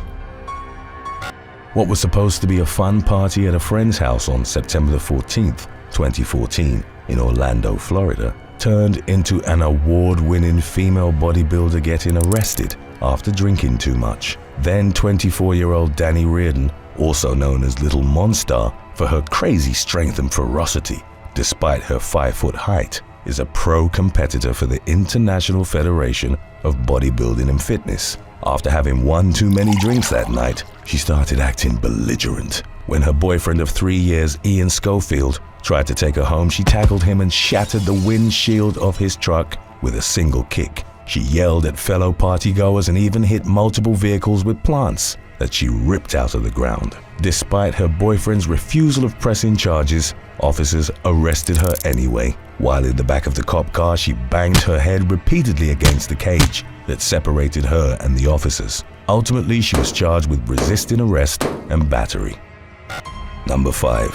What was supposed to be a fun party at a friend's house on September the 14th, 2014 in Orlando, Florida, turned into an award-winning female bodybuilder getting arrested after drinking too much. Then 24-year-old Danny Reardon, also known as Little Monster for her crazy strength and ferocity, despite her 5-foot height, is a pro competitor for the International Federation of Bodybuilding and Fitness. After having one too many drinks that night, she started acting belligerent. When her boyfriend of 3 years, Ian Schofield, tried to take her home, she tackled him and shattered the windshield of his truck with a single kick. She yelled at fellow partygoers and even hit multiple vehicles with plants that she ripped out of the ground. Despite her boyfriend's refusal of pressing charges, officers arrested her anyway. While in the back of the cop car, she banged her head repeatedly against the cage that separated her and the officers. Ultimately, she was charged with resisting arrest and battery. Number 5.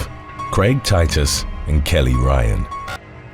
Craig Titus and Kelly Ryan.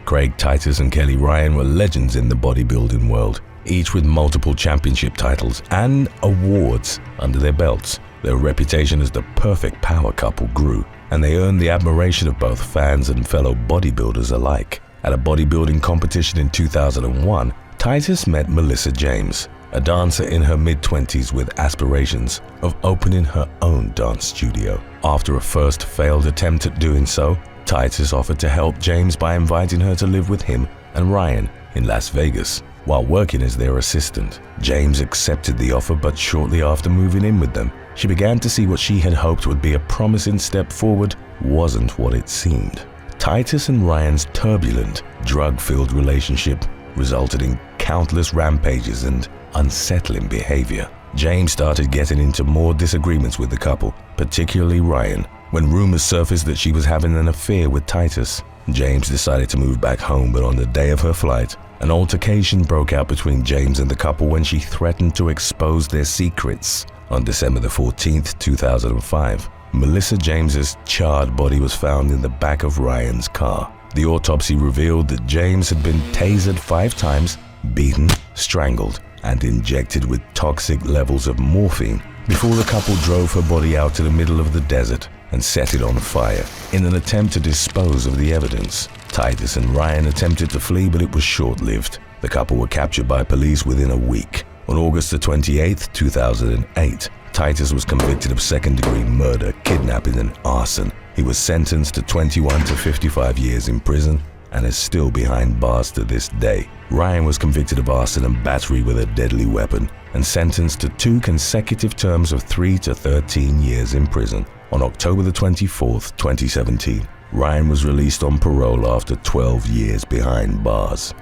Craig Titus and Kelly Ryan were legends in the bodybuilding world, each with multiple championship titles and awards under their belts. Their reputation as the perfect power couple grew, and they earned the admiration of both fans and fellow bodybuilders alike. At a bodybuilding competition in 2001, Titus met Melissa James, a dancer in her mid-20s with aspirations of opening her own dance studio. After a first failed attempt at doing so, Titus offered to help James by inviting her to live with him and Ryan in Las Vegas while working as their assistant. James accepted the offer, but shortly after moving in with them, she began to see what she had hoped would be a promising step forward wasn't what it seemed. Titus and Ryan's turbulent, drug-filled relationship resulted in countless rampages and unsettling behavior. James started getting into more disagreements with the couple, particularly Ryan. When rumors surfaced that she was having an affair with Titus, James decided to move back home, but on the day of her flight, an altercation broke out between James and the couple when she threatened to expose their secrets. On December the 14th, 2005, Melissa James's charred body was found in the back of Ryan's car. The autopsy revealed that James had been tasered 5 times, beaten, strangled, and injected with toxic levels of morphine before the couple drove her body out to the middle of the desert and set it on fire in an attempt to dispose of the evidence. Titus and Ryan attempted to flee, but it was short-lived. The couple were captured by police within a week. On August the 28th, 2008, Titus was convicted of second-degree murder, kidnapping and arson. He was sentenced to 21 to 55 years in prison and is still behind bars to this day. Ryan was convicted of arson and battery with a deadly weapon and sentenced to 2 consecutive terms of 3 to 13 years in prison. On October the 24th, 2017, Ryan was released on parole after 12 years behind bars.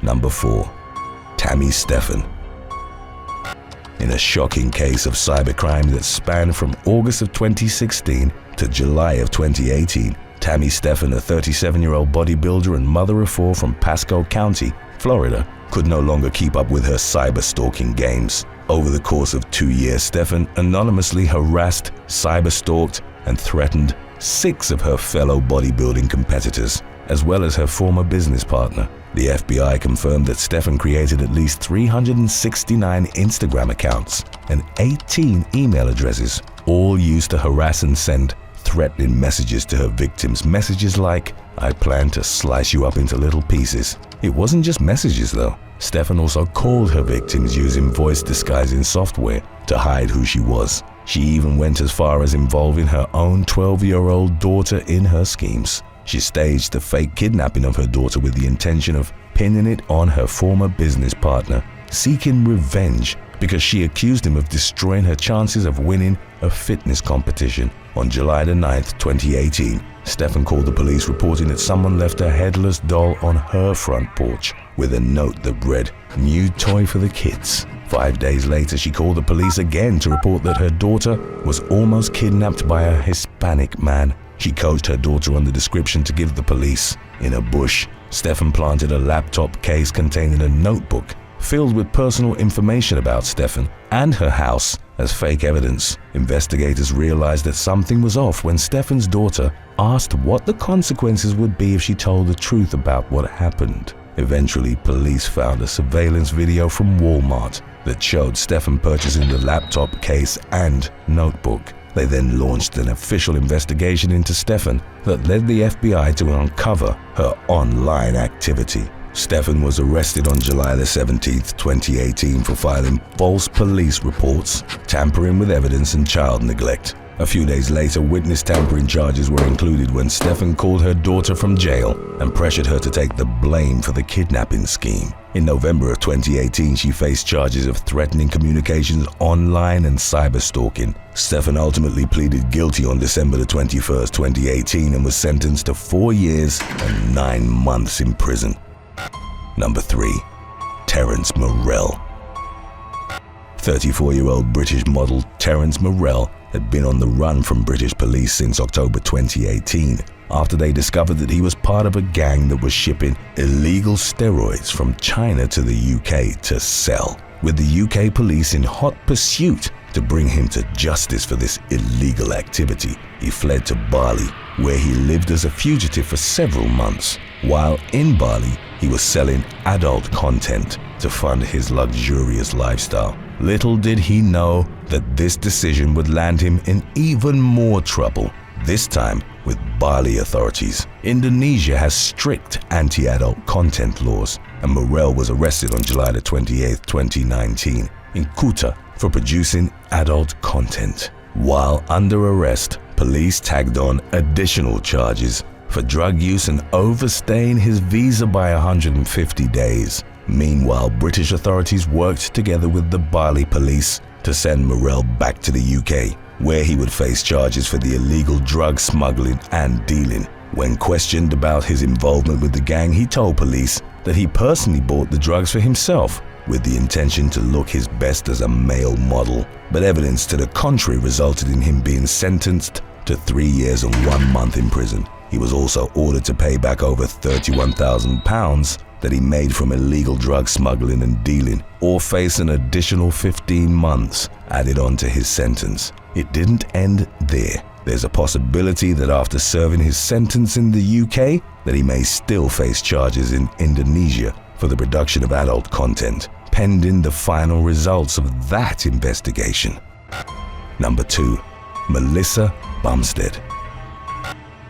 Number 4. Tammy Stephan. In a shocking case of cybercrime that spanned from August of 2016 to July of 2018, Tammy Stephan, a 37-year-old bodybuilder and mother of 4 from Pasco County, Florida, could no longer keep up with her cyber-stalking games. Over the course of 2 years, Stephan anonymously harassed, cyber-stalked, and threatened 6 of her fellow bodybuilding competitors, as well as her former business partner. The FBI confirmed that Stephan created at least 369 Instagram accounts and 18 email addresses, all used to harass and send threatening messages to her victims. Messages like, "I plan to slice you up into little pieces." It wasn't just messages though. Stephan also called her victims using voice disguising software to hide who she was. She even went as far as involving her own 12-year-old daughter in her schemes. She staged a fake kidnapping of her daughter with the intention of pinning it on her former business partner, seeking revenge because she accused him of destroying her chances of winning a fitness competition. On July the 9th, 2018, Stephan called the police reporting that someone left a headless doll on her front porch with a note that read, "New toy for the kids." 5 days later, she called the police again to report that her daughter was almost kidnapped by a Hispanic man. She coached her daughter on the description to give the police. In a bush, Stephan planted a laptop case containing a notebook filled with personal information about Stephan and her house as fake evidence. Investigators realized that something was off when Stephan's daughter asked what the consequences would be if she told the truth about what happened. Eventually, police found a surveillance video from Walmart that showed Stephan purchasing the laptop case and notebook. They then launched an official investigation into Stephan that led the FBI to uncover her online activity. Stephan was arrested on July the 17th, 2018 for filing false police reports, tampering with evidence and child neglect. A few days later, witness tampering charges were included when Stephan called her daughter from jail and pressured her to take the blame for the kidnapping scheme. In November of 2018, she faced charges of threatening communications online and cyber-stalking. Stephan ultimately pleaded guilty on December the 21st, 2018 and was sentenced to 4 years and 9 months in prison. Number 3. Terence Morell. 34-year-old British model Terence Morell had been on the run from British police since October 2018 after they discovered that he was part of a gang that was shipping illegal steroids from China to the UK to sell, with the UK police in hot pursuit to bring him to justice for this illegal activity. He fled to Bali, where he lived as a fugitive for several months. While in Bali, he was selling adult content to fund his luxurious lifestyle. Little did he know that this decision would land him in even more trouble, this time with Bali authorities. Indonesia has strict anti-adult content laws, and Morell was arrested on July 28, 2019 in Kuta for producing adult content. While under arrest, police tagged on additional charges for drug use and overstaying his visa by 150 days. Meanwhile, British authorities worked together with the Bali police to send Morell back to the UK, where he would face charges for the illegal drug smuggling and dealing. When questioned about his involvement with the gang, he told police that he personally bought the drugs for himself with the intention to look his best as a male model. But evidence to the contrary resulted in him being sentenced to 3 years and 1 month in prison. He was also ordered to pay back over £31,000 that he made from illegal drug smuggling and dealing, or face an additional 15 months added on to his sentence. It didn't end there. There's a possibility that after serving his sentence in the UK, that he may still face charges in Indonesia for the production of adult content, pending the final results of that investigation. Number 2. Melissa Bumstead.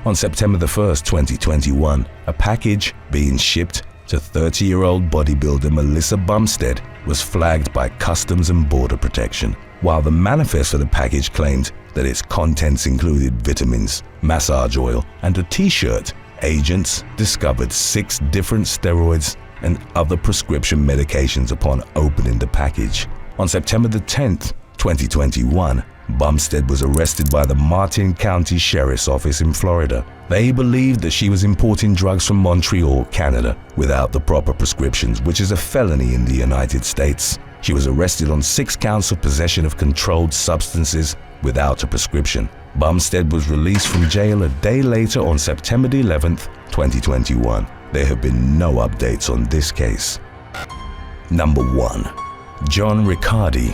On September the 1st, 2021, a package being shipped to 30-year-old bodybuilder Melissa Bumstead was flagged by Customs and Border Protection. While the manifest for the package claimed that its contents included vitamins, massage oil, and a t-shirt, agents discovered 6 different steroids and other prescription medications upon opening the package. On September the 10th, 2021, Bumstead was arrested by the Martin County Sheriff's Office in Florida. They believed that she was importing drugs from Montreal, Canada, without the proper prescriptions, which is a felony in the United States. She was arrested on 6 counts of possession of controlled substances without a prescription. Bumstead was released from jail a day later on September 11th, 2021. There have been no updates on this case. Number 1. John Riccardi.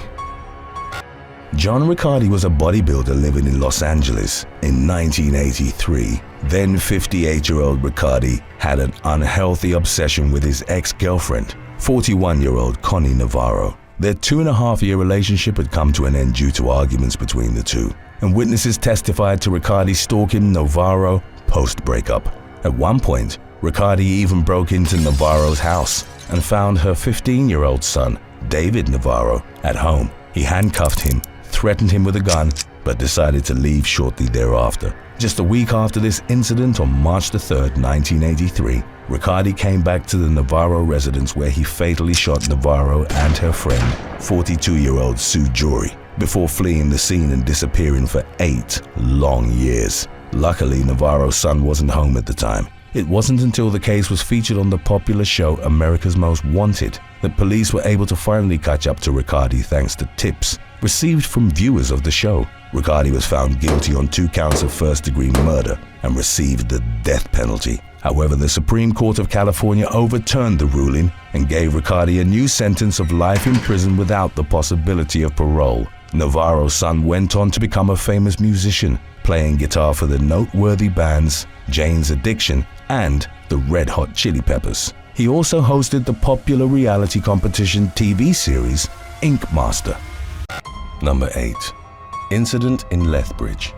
John Riccardi was a bodybuilder living in Los Angeles in 1983. Then 58-year-old Riccardi had an unhealthy obsession with his ex-girlfriend, 41-year-old Connie Navarro. Their 2.5-year relationship had come to an end due to arguments between the two, and witnesses testified to Riccardi stalking Navarro post-breakup. At one point, Riccardi even broke into Navarro's house and found her 15-year-old son, David Navarro, at home. He handcuffed him, threatened him with a gun, but decided to leave shortly thereafter. Just a week after this incident, on March 3rd, 1983, Riccardi came back to the Navarro residence where he fatally shot Navarro and her friend, 42-year-old Sue Jory, before fleeing the scene and disappearing for 8 long years. Luckily, Navarro's son wasn't home at the time. It wasn't until the case was featured on the popular show America's Most Wanted that police were able to finally catch up to Riccardi thanks to tips received from viewers of the show. Riccardi was found guilty on 2 counts of first-degree murder and received the death penalty. However, the Supreme Court of California overturned the ruling and gave Riccardi a new sentence of life in prison without the possibility of parole. Navarro's son went on to become a famous musician, playing guitar for the noteworthy bands Jane's Addiction and the Red Hot Chili Peppers. He also hosted the popular reality competition TV series Ink Master. Number 8. Incident in Lethbridge.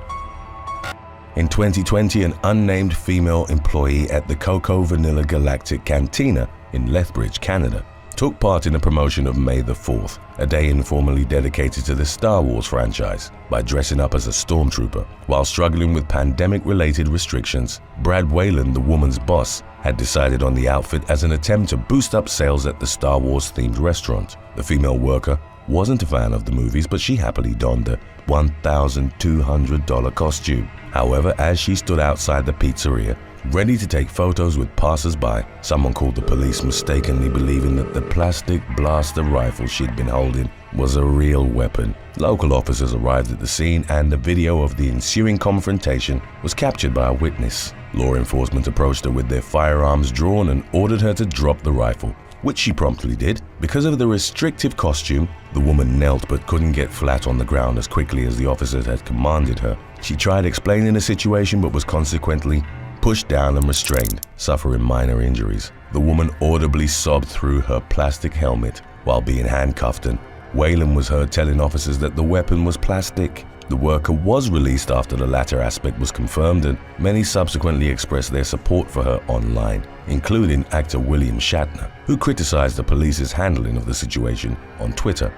In 2020, an unnamed female employee at the Cocoa Vanilla Galactic Cantina in Lethbridge, Canada, took part in a promotion of May the 4th, a day informally dedicated to the Star Wars franchise, by dressing up as a stormtrooper. While struggling with pandemic-related restrictions, Brad Whalen, the woman's boss, had decided on the outfit as an attempt to boost up sales at the Star Wars-themed restaurant. The female worker wasn't a fan of the movies, but she happily donned a $1,200 costume. However, as she stood outside the pizzeria, ready to take photos with passers-by, someone called the police, mistakenly believing that the plastic blaster rifle she'd been holding was a real weapon. Local officers arrived at the scene, and the video of the ensuing confrontation was captured by a witness. Law enforcement approached her with their firearms drawn and ordered her to drop the rifle, which she promptly did. Because of the restrictive costume, the woman knelt but couldn't get flat on the ground as quickly as the officers had commanded her. She tried explaining the situation but was consequently pushed down and restrained, suffering minor injuries. The woman audibly sobbed through her plastic helmet while being handcuffed, and Whalen was heard telling officers that the weapon was plastic. The worker was released after the latter aspect was confirmed, and many subsequently expressed their support for her online, including actor William Shatner, who criticized the police's handling of the situation on Twitter.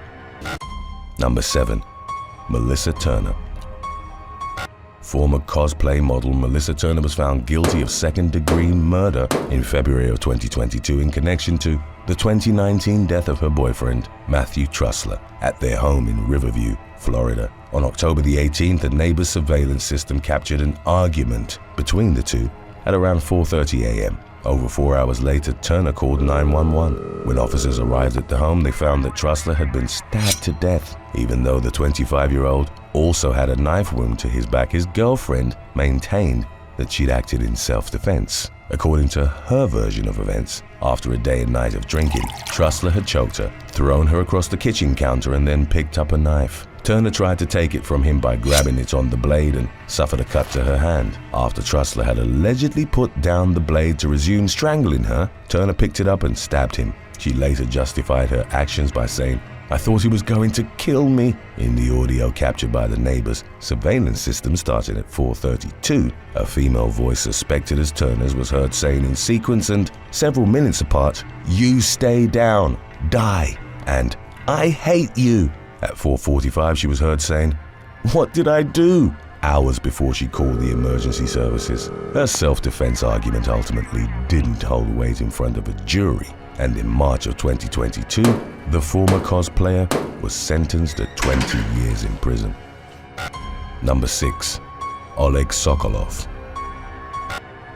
Number 7. Melissa Turner. Former cosplay model Melissa Turner was found guilty of second-degree murder in February of 2022 in connection to the 2019 death of her boyfriend, Matthew Trussler, at their home in Riverview, Florida. On October the 18th, a neighbor's surveillance system captured an argument between the two at around 4:30 a.m. Over 4 hours later, Turner called 911. When officers arrived at the home, they found that Trussler had been stabbed to death. Even though the 25-year-old also had a knife wound to his back, his girlfriend maintained that she'd acted in self-defense. According to her version of events, after a day and night of drinking, Trussler had choked her, thrown her across the kitchen counter, and then picked up a knife. Turner tried to take it from him by grabbing it on the blade and suffered a cut to her hand. After Trussler had allegedly put down the blade to resume strangling her, Turner picked it up and stabbed him. She later justified her actions by saying, "I thought he was going to kill me." In the audio captured by the neighbor's surveillance system starting at 4:32, a female voice suspected as Turner's was heard saying in sequence and several minutes apart, "You stay down, die, and "I hate you." At 4:45, she was heard saying, "What did I do?" hours before she called the emergency services. Her self-defense argument ultimately didn't hold weight in front of a jury, and in March of 2022, the former cosplayer was sentenced to 20 years in prison. Number 6. Oleg Sokolov.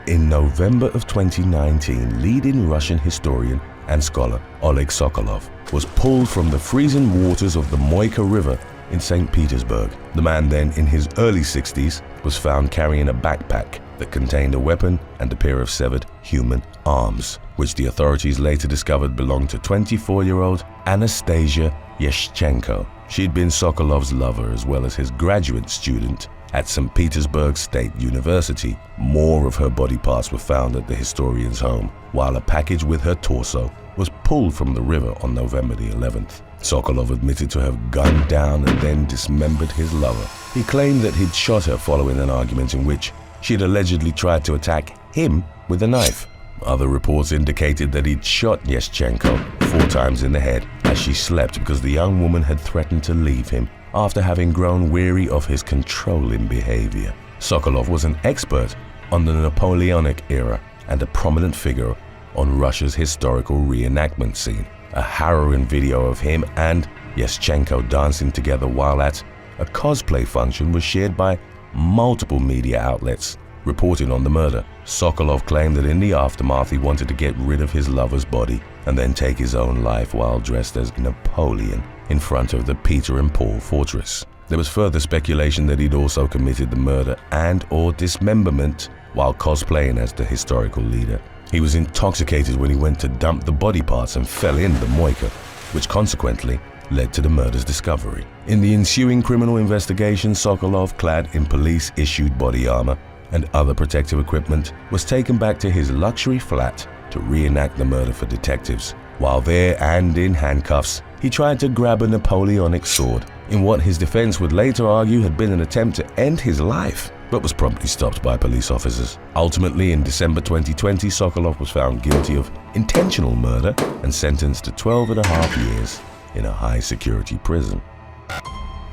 In November of 2019, leading Russian historian and scholar Oleg Sokolov was pulled from the freezing waters of the Moika River in St. Petersburg. The man, then in his early 60s, was found carrying a backpack that contained a weapon and a pair of severed human arms, which the authorities later discovered belonged to 24-year-old Anastasia Yashchenko. She'd been Sokolov's lover as well as his graduate student at St. Petersburg State University. More of her body parts were found at the historian's home, while a package with her torso was pulled from the river on November the 11th. Sokolov admitted to have gunned down and then dismembered his lover. He claimed that he'd shot her following an argument in which she'd allegedly tried to attack him with a knife. Other reports indicated that he'd shot Yashchenko 4 times in the head as she slept because the young woman had threatened to leave him after having grown weary of his controlling behavior. Sokolov was an expert on the Napoleonic era and a prominent figure on Russia's historical reenactment scene. A harrowing video of him and Yashchenko dancing together while at a cosplay function was shared by multiple media outlets reporting on the murder. Sokolov claimed that in the aftermath he wanted to get rid of his lover's body and then take his own life while dressed as Napoleon in front of the Peter and Paul fortress. There was further speculation that he'd also committed the murder and/or dismemberment while cosplaying as the historical leader. He was intoxicated when he went to dump the body parts and fell in the Moika, which consequently led to the murder's discovery. In the ensuing criminal investigation, Sokolov, clad in police-issued body armor and other protective equipment, was taken back to his luxury flat to reenact the murder for detectives. While there and in handcuffs, he tried to grab a Napoleonic sword in what his defense would later argue had been an attempt to end his life, but was promptly stopped by police officers. Ultimately, in December 2020, Sokolov was found guilty of intentional murder and sentenced to 12.5 years in a high-security prison.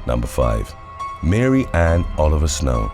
Number 5. Mary Ann Oliver Snow.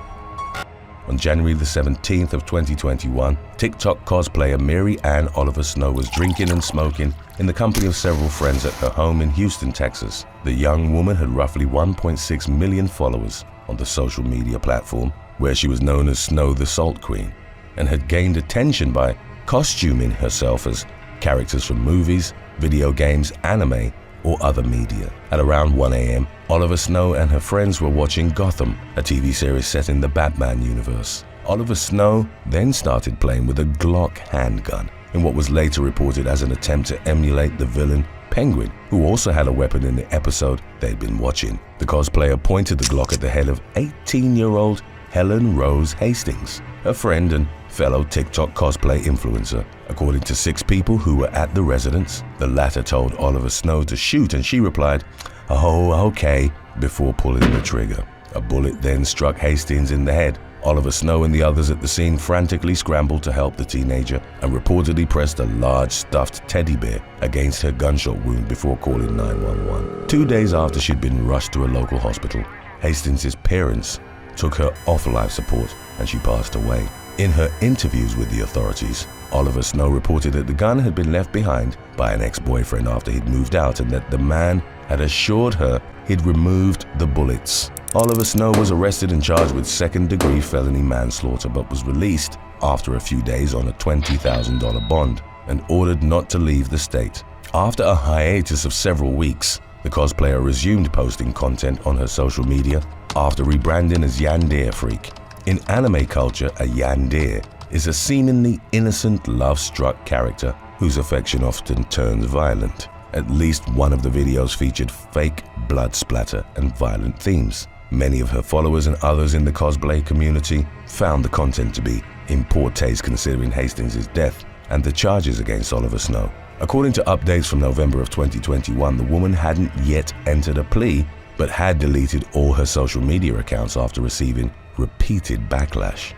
On January the 17th of 2021, TikTok cosplayer Mary Ann Oliver Snow was drinking and smoking in the company of several friends at her home in Houston, Texas. The young woman had roughly 1.6 million followers on the social media platform, where she was known as Snow the Salt Queen, and had gained attention by costuming herself as characters from movies, video games, anime, or other media. At around 1 a.m., Oliver Snow and her friends were watching Gotham, a TV series set in the Batman universe. Oliver Snow then started playing with a Glock handgun in what was later reported as an attempt to emulate the villain Penguin, who also had a weapon in the episode they'd been watching. The cosplayer pointed the Glock at the head of 18-year-old Helen Rose Hastings, a friend and fellow TikTok cosplay influencer. According to 6 people who were at the residence, the latter told Oliver Snow to shoot and she replied, "Oh, okay," before pulling the trigger. A bullet then struck Hastings in the head. Oliver Snow and the others at the scene frantically scrambled to help the teenager and reportedly pressed a large stuffed teddy bear against her gunshot wound before calling 911. 2 days after she'd been rushed to a local hospital, Hastings' parents took her off life support and she passed away. In her interviews with the authorities, Oliver Snow reported that the gun had been left behind by an ex-boyfriend after he'd moved out and that the man had assured her he'd removed the bullets. Oliver Snow was arrested and charged with second-degree felony manslaughter but was released after a few days on a $20,000 bond and ordered not to leave the state. After a hiatus of several weeks, the cosplayer resumed posting content on her social media after rebranding as Yandere Freak. In anime culture, a yandere is a seemingly innocent, love-struck character whose affection often turns violent. At least one of the videos featured fake blood splatter and violent themes. Many of her followers and others in the cosplay community found the content to be in poor taste considering Hastings' death and the charges against Oliver Snow. According to updates from November of 2021, the woman hadn't yet entered a plea but had deleted all her social media accounts after receiving repeated backlash.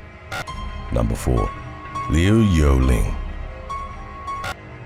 Number 4. Liu Youling.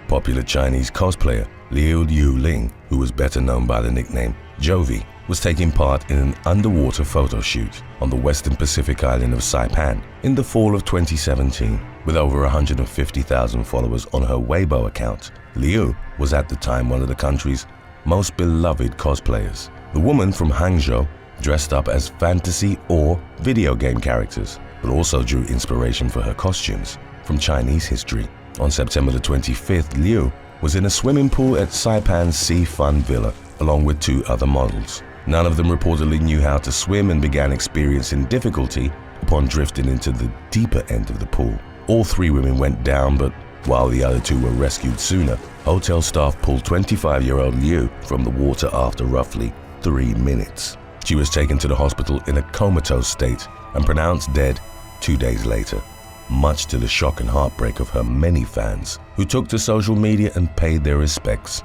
Popular Chinese cosplayer Liu Ling, who was better known by the nickname Jovi, was taking part in an underwater photo shoot on the western Pacific island of Saipan in the fall of 2017. With over 150,000 followers on her Weibo account, Liu was at the time one of the country's most beloved cosplayers. The woman from Hangzhou dressed up as fantasy or video game characters, but also drew inspiration for her costumes from Chinese history. On September the 25th, Liu was in a swimming pool at Saipan's Sea Fun Villa along with 2 other models. None of them reportedly knew how to swim and began experiencing difficulty upon drifting into the deeper end of the pool. All 3 women went down, but while the other 2 were rescued sooner, hotel staff pulled 25-year-old Liu from the water after roughly 3 minutes. She was taken to the hospital in a comatose state and pronounced dead 2 days later, much to the shock and heartbreak of her many fans who took to social media and paid their respects.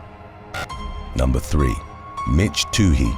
Number 3. Mitch Toohey.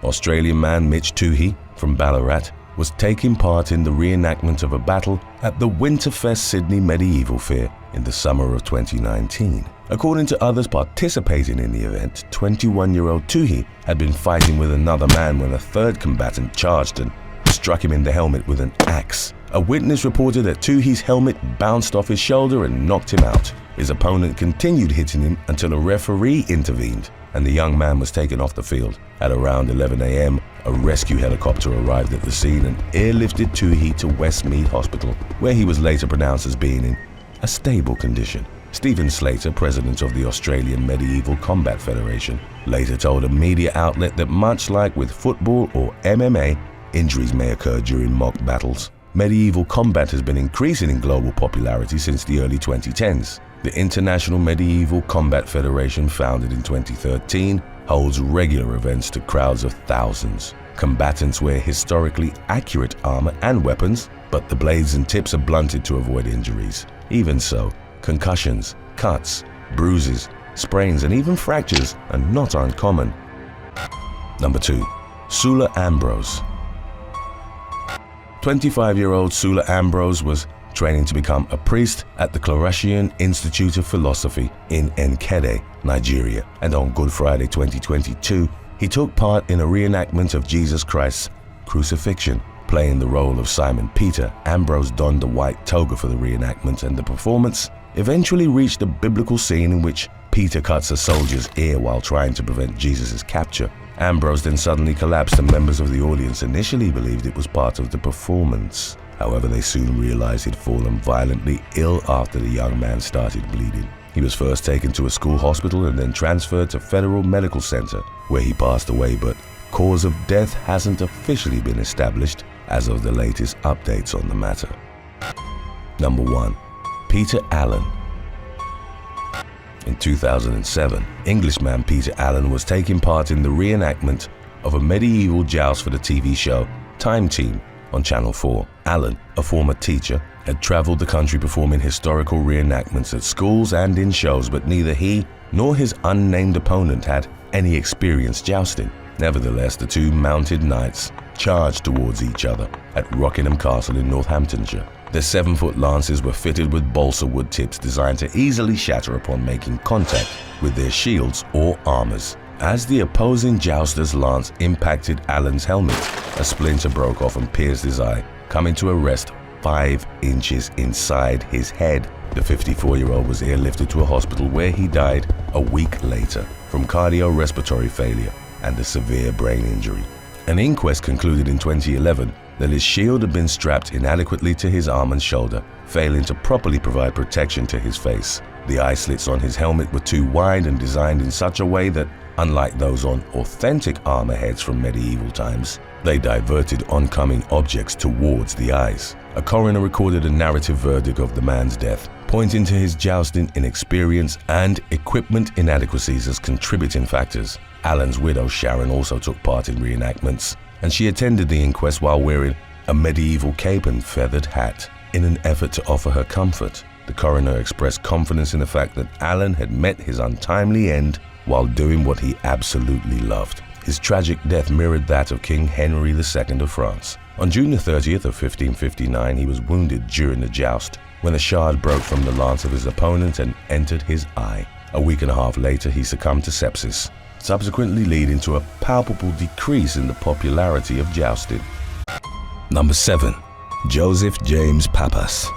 Australian man Mitch Toohey from Ballarat was taking part in the reenactment of a battle at the Winterfest Sydney Medieval Fair in the summer of 2019. According to others participating in the event, 21-year-old Toohey had been fighting with another man when a third combatant charged and struck him in the helmet with an axe. A witness reported that Toohey's helmet bounced off his shoulder and knocked him out. His opponent continued hitting him until a referee intervened and the young man was taken off the field. At around 11 a.m., a rescue helicopter arrived at the scene and airlifted Toohey to Westmead Hospital, where he was later pronounced as being in a stable condition. Stephen Slater, president of the Australian Medieval Combat Federation, later told a media outlet that much like with football or MMA, injuries may occur during mock battles. Medieval combat has been increasing in global popularity since the early 2010s. The International Medieval Combat Federation, founded in 2013, holds regular events to crowds of thousands. Combatants wear historically accurate armor and weapons, but the blades and tips are blunted to avoid injuries. Even so, concussions, cuts, bruises, sprains, and even fractures are not uncommon. Number 2. Sula Ambrose. 25-year-old Sula Ambrose was training to become a priest at the Claretian Institute of Philosophy in Nkede, Nigeria, and on Good Friday 2022, he took part in a reenactment of Jesus Christ's crucifixion. Playing the role of Simon Peter, Ambrose donned a white toga for the reenactment, and the performance eventually reached a biblical scene in which Peter cuts a soldier's ear while trying to prevent Jesus' capture. Ambrose then suddenly collapsed and members of the audience initially believed it was part of the performance. However, they soon realized he'd fallen violently ill after the young man started bleeding. He was first taken to a school hospital and then transferred to Federal Medical Center, where he passed away, but cause of death hasn't officially been established as of the latest updates on the matter. Number 1. Peter Allen. In 2007, Englishman Peter Allen was taking part in the reenactment of a medieval joust for the TV show Time Team on Channel 4. Allen, a former teacher, had traveled the country performing historical reenactments at schools and in shows, but neither he nor his unnamed opponent had any experience jousting. Nevertheless, the two mounted knights charged towards each other at Rockingham Castle in Northamptonshire. Their 7-foot lances were fitted with balsa wood tips designed to easily shatter upon making contact with their shields or armors. As the opposing jouster's lance impacted Allen's helmet, a splinter broke off and pierced his eye, coming to a rest 5 inches inside his head. The 54-year-old was airlifted to a hospital where he died a week later from cardiorespiratory failure and a severe brain injury. An inquest concluded in 2011 that his shield had been strapped inadequately to his arm and shoulder, failing to properly provide protection to his face. The eye slits on his helmet were too wide and designed in such a way that, unlike those on authentic armor heads from medieval times, they diverted oncoming objects towards the eyes. A coroner recorded a narrative verdict of the man's death, pointing to his jousting inexperience and equipment inadequacies as contributing factors. Allen's widow Sharon also took part in reenactments, and she attended the inquest while wearing a medieval cape and feathered hat. In an effort to offer her comfort, the coroner expressed confidence in the fact that Allen had met his untimely end while doing what he absolutely loved. His tragic death mirrored that of King Henry II of France. On June 30th of 1559, he was wounded during the joust when a shard broke from the lance of his opponent and entered his eye. A week and a half later, he succumbed to sepsis, subsequently leading to a palpable decrease in the popularity of jousting. Number 7. Joseph James Pappas.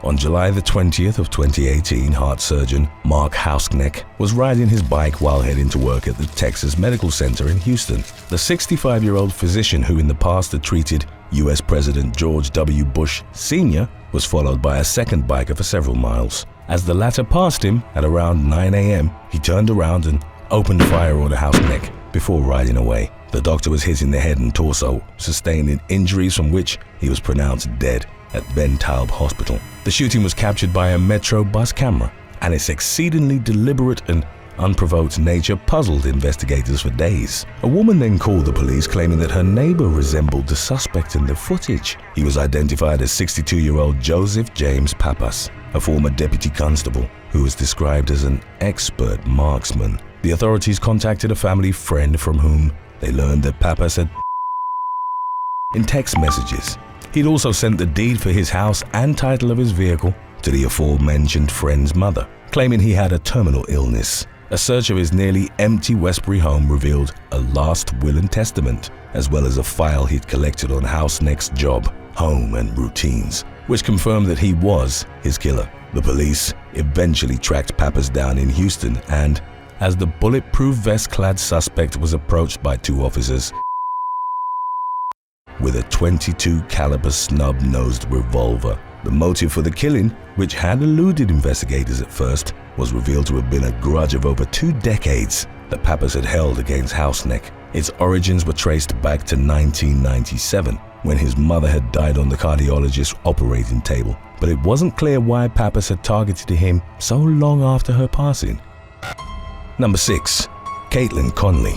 On July the 20th of 2018, heart surgeon Mark Hausknecht was riding his bike while heading to work at the Texas Medical Center in Houston. The 65-year-old physician who in the past had treated U.S. President George W. Bush Sr. was followed by a second biker for several miles. As the latter passed him at around 9 a.m., he turned around and opened fire on Hausknecht before riding away. The doctor was hit in the head and torso, sustaining injuries from which he was pronounced dead at Ben Taub Hospital. The shooting was captured by a Metro bus camera, and its exceedingly deliberate and unprovoked nature puzzled investigators for days. A woman then called the police claiming that her neighbor resembled the suspect in the footage. He was identified as 62-year-old Joseph James Pappas, a former deputy constable who was described as an expert marksman. The authorities contacted a family friend from whom they learned that Pappas had in text messages. He'd also sent the deed for his house and title of his vehicle to the aforementioned friend's mother, claiming he had a terminal illness. A search of his nearly empty Westbury home revealed a last will and testament, as well as a file he'd collected on Hausknecht's job, home, and routines, which confirmed that he was his killer. The police eventually tracked Pappas down in Houston, and as the bulletproof vest-clad suspect was approached by two officers with a .22 caliber snub-nosed revolver. The motive for the killing, which had eluded investigators at first, was revealed to have been a grudge of over 2 decades that Pappas had held against Hausknecht. Its origins were traced back to 1997, when his mother had died on the cardiologist's operating table, but it wasn't clear why Pappas had targeted him so long after her passing. Number 6. Caitlin Conley.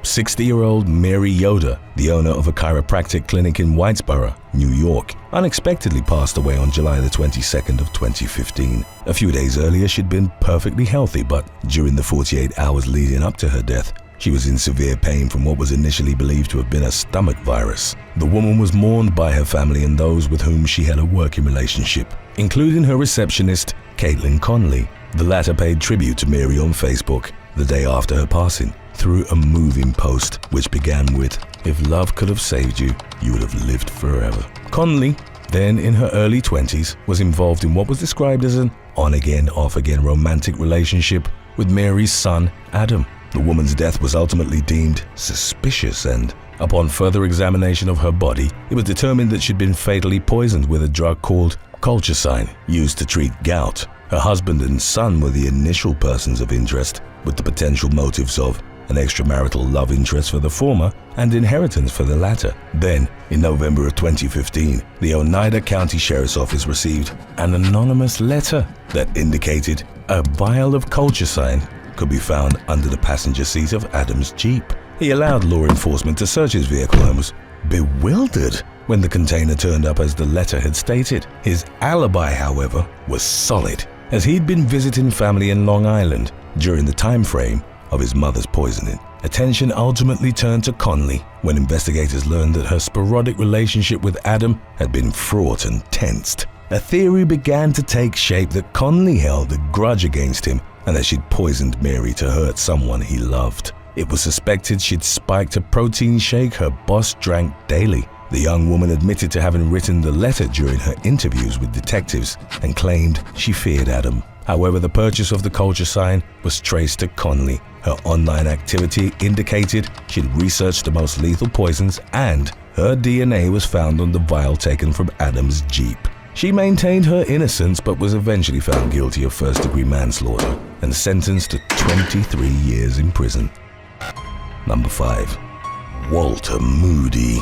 60-year-old Mary Yoder, the owner of a chiropractic clinic in Whitesboro, New York, unexpectedly passed away on July the 22nd of 2015. A few days earlier, she'd been perfectly healthy, but during the 48 hours leading up to her death, she was in severe pain from what was initially believed to have been a stomach virus. The woman was mourned by her family and those with whom she had a working relationship, including her receptionist, Caitlin Conley. The latter paid tribute to Mary on Facebook the day after her passing through a moving post which began with, "If love could have saved you, you would have lived forever." Conley, then in her early 20s, was involved in what was described as an on-again, off-again romantic relationship with Mary's son, Adam. The woman's death was ultimately deemed suspicious, and upon further examination of her body, it was determined that she'd been fatally poisoned with a drug called colchicine, used to treat gout. Her husband and son were the initial persons of interest, with the potential motives of an extramarital love interest for the former and inheritance for the latter. Then, in November of 2015, the Oneida County Sheriff's Office received an anonymous letter that indicated a vial of colchicine could be found under the passenger seat of Adam's Jeep. He allowed law enforcement to search his vehicle and was bewildered when the container turned up as the letter had stated. His alibi, however, was solid, as he'd been visiting family in Long Island during the time frame of his mother's poisoning. Attention ultimately turned to Conley when investigators learned that her sporadic relationship with Adam had been fraught and tensed. A theory began to take shape that Conley held a grudge against him and that she'd poisoned Mary to hurt someone he loved. It was suspected she'd spiked a protein shake her boss drank daily. The young woman admitted to having written the letter during her interviews with detectives and claimed she feared Adam. However, the purchase of the colchicine was traced to Conley. Her online activity indicated she'd researched the most lethal poisons, and her DNA was found on the vial taken from Adam's Jeep. She maintained her innocence but was eventually found guilty of first-degree manslaughter and sentenced to 23 years in prison. Number 5. Walter Moody.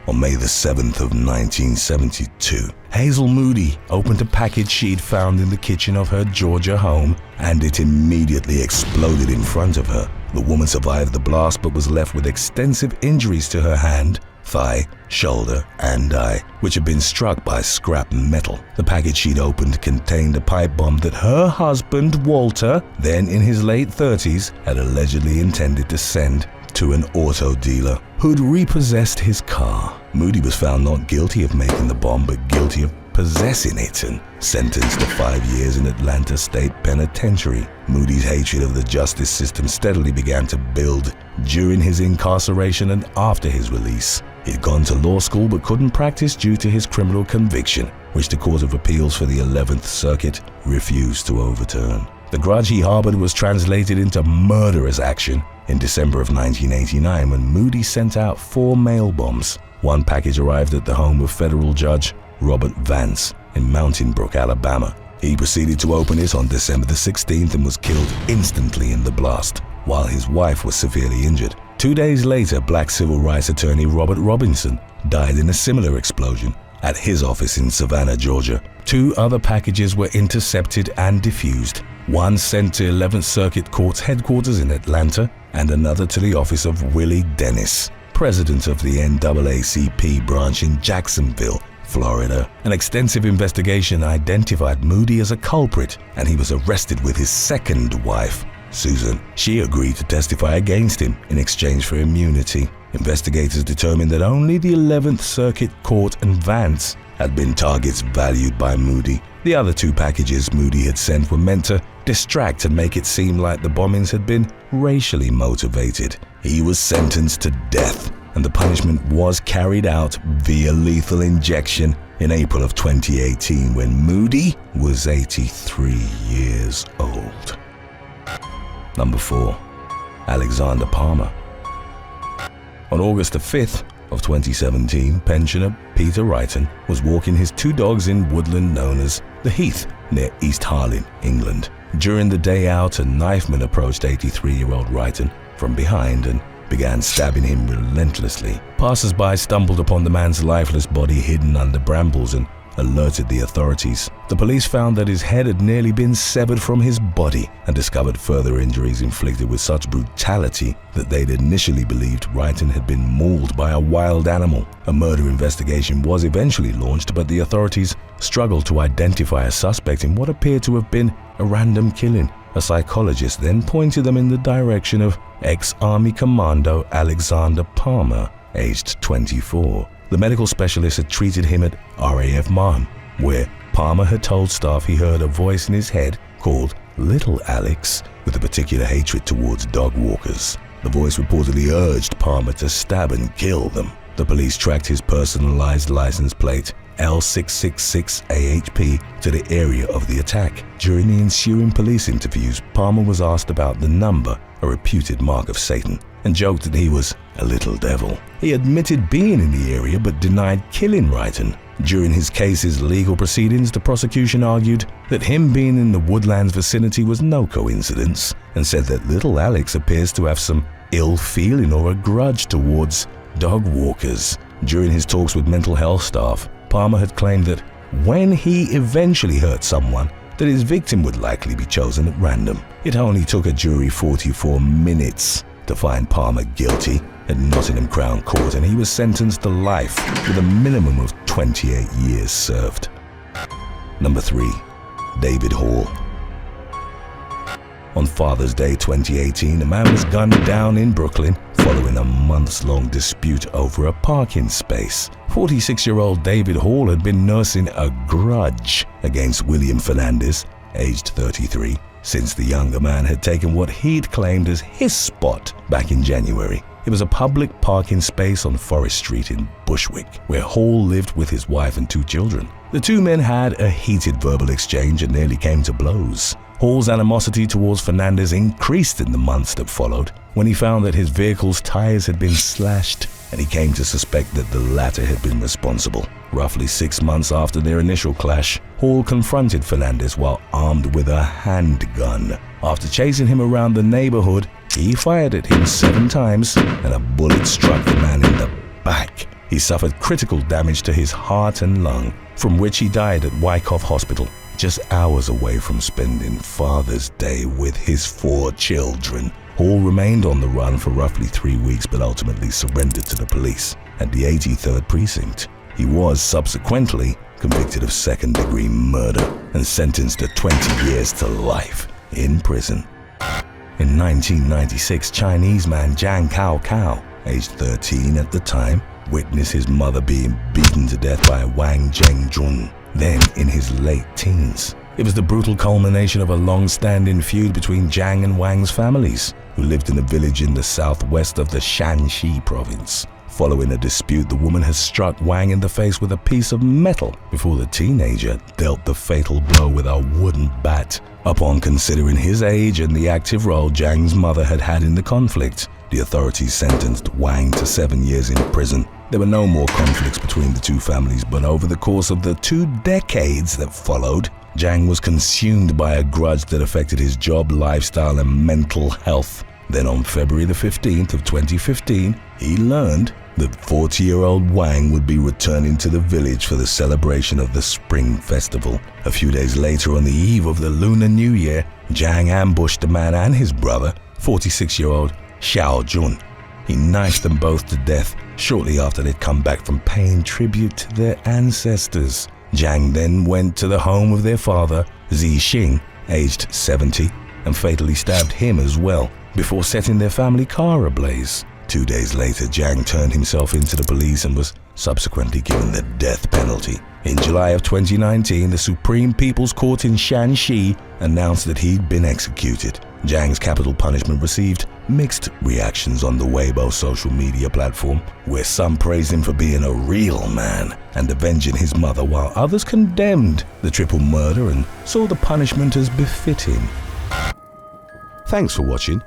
On May the 7th of 1972, Hazel Moody opened a package she'd found in the kitchen of her Georgia home, and it immediately exploded in front of her. The woman survived the blast but was left with extensive injuries to her hand, thigh, shoulder, and eye, which had been struck by scrap metal. The package she'd opened contained a pipe bomb that her husband, Walter, then in his late 30s, had allegedly intended to send to an auto dealer who'd repossessed his car. Moody was found not guilty of making the bomb, but guilty of possessing it and sentenced to 5 years in Atlanta State Penitentiary. Moody's hatred of the justice system steadily began to build during his incarceration and after his release. He'd gone to law school but couldn't practice due to his criminal conviction, which the Court of Appeals for the 11th Circuit refused to overturn. The grudge he harbored was translated into murderous action in December of 1989 when Moody sent out 4 mail bombs. One package arrived at the home of federal judge Robert Vance in Mountain Brook, Alabama. He proceeded to open it on December the 16th and was killed instantly in the blast, while his wife was severely injured. 2 days later, black civil rights attorney Robert Robinson died in a similar explosion at his office in Savannah, Georgia. 2 other packages were intercepted and defused. One sent to 11th Circuit Court's headquarters in Atlanta and another to the office of Willie Dennis, president of the NAACP branch in Jacksonville, Florida. An extensive investigation identified Moody as a culprit, and he was arrested with his second wife, Susan. She agreed to testify against him in exchange for immunity. Investigators determined that only the 11th Circuit Court and Vance had been targets valued by Moody. The other 2 packages Moody had sent were meant to distract and make it seem like the bombings had been racially motivated. He was sentenced to death, and the punishment was carried out via lethal injection in April of 2018 when Moody was 83 years old. Number 4. Alexander Palmer. On August the 5th of 2017, pensioner Peter Wrighton was walking his 2 dogs in woodland known as the Heath near East Harlem, England. During the day out, a knifeman approached 83-year-old Wrighton from behind and began stabbing him relentlessly. Passers-by stumbled upon the man's lifeless body hidden under brambles and alerted the authorities. The police found that his head had nearly been severed from his body and discovered further injuries inflicted with such brutality that they'd initially believed Wrighton had been mauled by a wild animal. A murder investigation was eventually launched, but the authorities struggled to identify a suspect in what appeared to have been a random killing. A psychologist then pointed them in the direction of ex-Army Commando Alexander Palmer, aged 24. The medical specialist had treated him at RAF Maen, where Palmer had told staff he heard a voice in his head called Little Alex, with a particular hatred towards dog walkers. The voice reportedly urged Palmer to stab and kill them. The police tracked his personalized license plate L666AHP to the area of the attack. During the ensuing police interviews, Palmer was asked about the number, a reputed mark of Satan, and joked that he was a little devil. He admitted being in the area but denied killing Wrighton. During his case's legal proceedings, the prosecution argued that him being in the Woodlands vicinity was no coincidence and said that little Alex appears to have some ill feeling or a grudge towards dog walkers. During his talks with mental health staff, Palmer had claimed that when he eventually hurt someone, that his victim would likely be chosen at random. It only took a jury 44 minutes to find Palmer guilty at Nottingham Crown Court, and he was sentenced to life with a minimum of 28 years served. Number 3. David Hall. On Father's Day 2018, a man was gunned down in Brooklyn following a months-long dispute over a parking space. 46-year-old David Hall had been nursing a grudge against William Fernandez, aged 33, since the younger man had taken what he'd claimed as his spot back in January. It was a public parking space on Forest Street in Bushwick, where Hall lived with his wife and 2 children. The 2 men had a heated verbal exchange and nearly came to blows. Hall's animosity towards Fernandez increased in the months that followed when he found that his vehicle's tires had been slashed, and he came to suspect that the latter had been responsible. Roughly 6 months after their initial clash, Hall confronted Fernandez while armed with a handgun. After chasing him around the neighborhood, he fired at him 7 times, and a bullet struck the man in the back. He suffered critical damage to his heart and lung, from which he died at Wyckoff Hospital, just hours away from spending Father's Day with his 4 children. Hall remained on the run for roughly 3 weeks but ultimately surrendered to the police at the 83rd Precinct. He was subsequently convicted of second-degree murder and sentenced to 20 years to life in prison. In 1996, Chinese man Jiang Cao, aged 13 at the time, witnessed his mother being beaten to death by Wang Zhengjun. then in his late teens. It was the brutal culmination of a long-standing feud between Jiang and Wang's families, who lived in a village in the southwest of the Shanxi province. Following a dispute, the woman has struck Wang in the face with a piece of metal before the teenager dealt the fatal blow with a wooden bat. Upon considering his age and the active role Jiang's mother had had in the conflict, the authorities sentenced Wang to 7 years in prison. There were no more conflicts between the two families, but over the course of the 2 decades that followed, Jiang was consumed by a grudge that affected his job, lifestyle, and mental health. Then on February the 15th of 2015, he learned that 40-year-old Wang would be returning to the village for the celebration of the Spring Festival. A few days later, on the eve of the Lunar New Year, Jiang ambushed the man and his brother, 46-year-old Xiao Jun. He knifed them both to death shortly after they'd come back from paying tribute to their ancestors. Jiang then went to the home of their father, Zi Xing, aged 70, and fatally stabbed him as well, before setting their family car ablaze. 2 days later, Jiang turned himself into the police and was subsequently given the death penalty. In July of 2019, the Supreme People's Court in Shanxi announced that he'd been executed. Jiang's capital punishment received mixed reactions on the Weibo social media platform, where some praised him for being a real man and avenging his mother, while others condemned the triple murder and saw the punishment as befitting. Thanks for watching.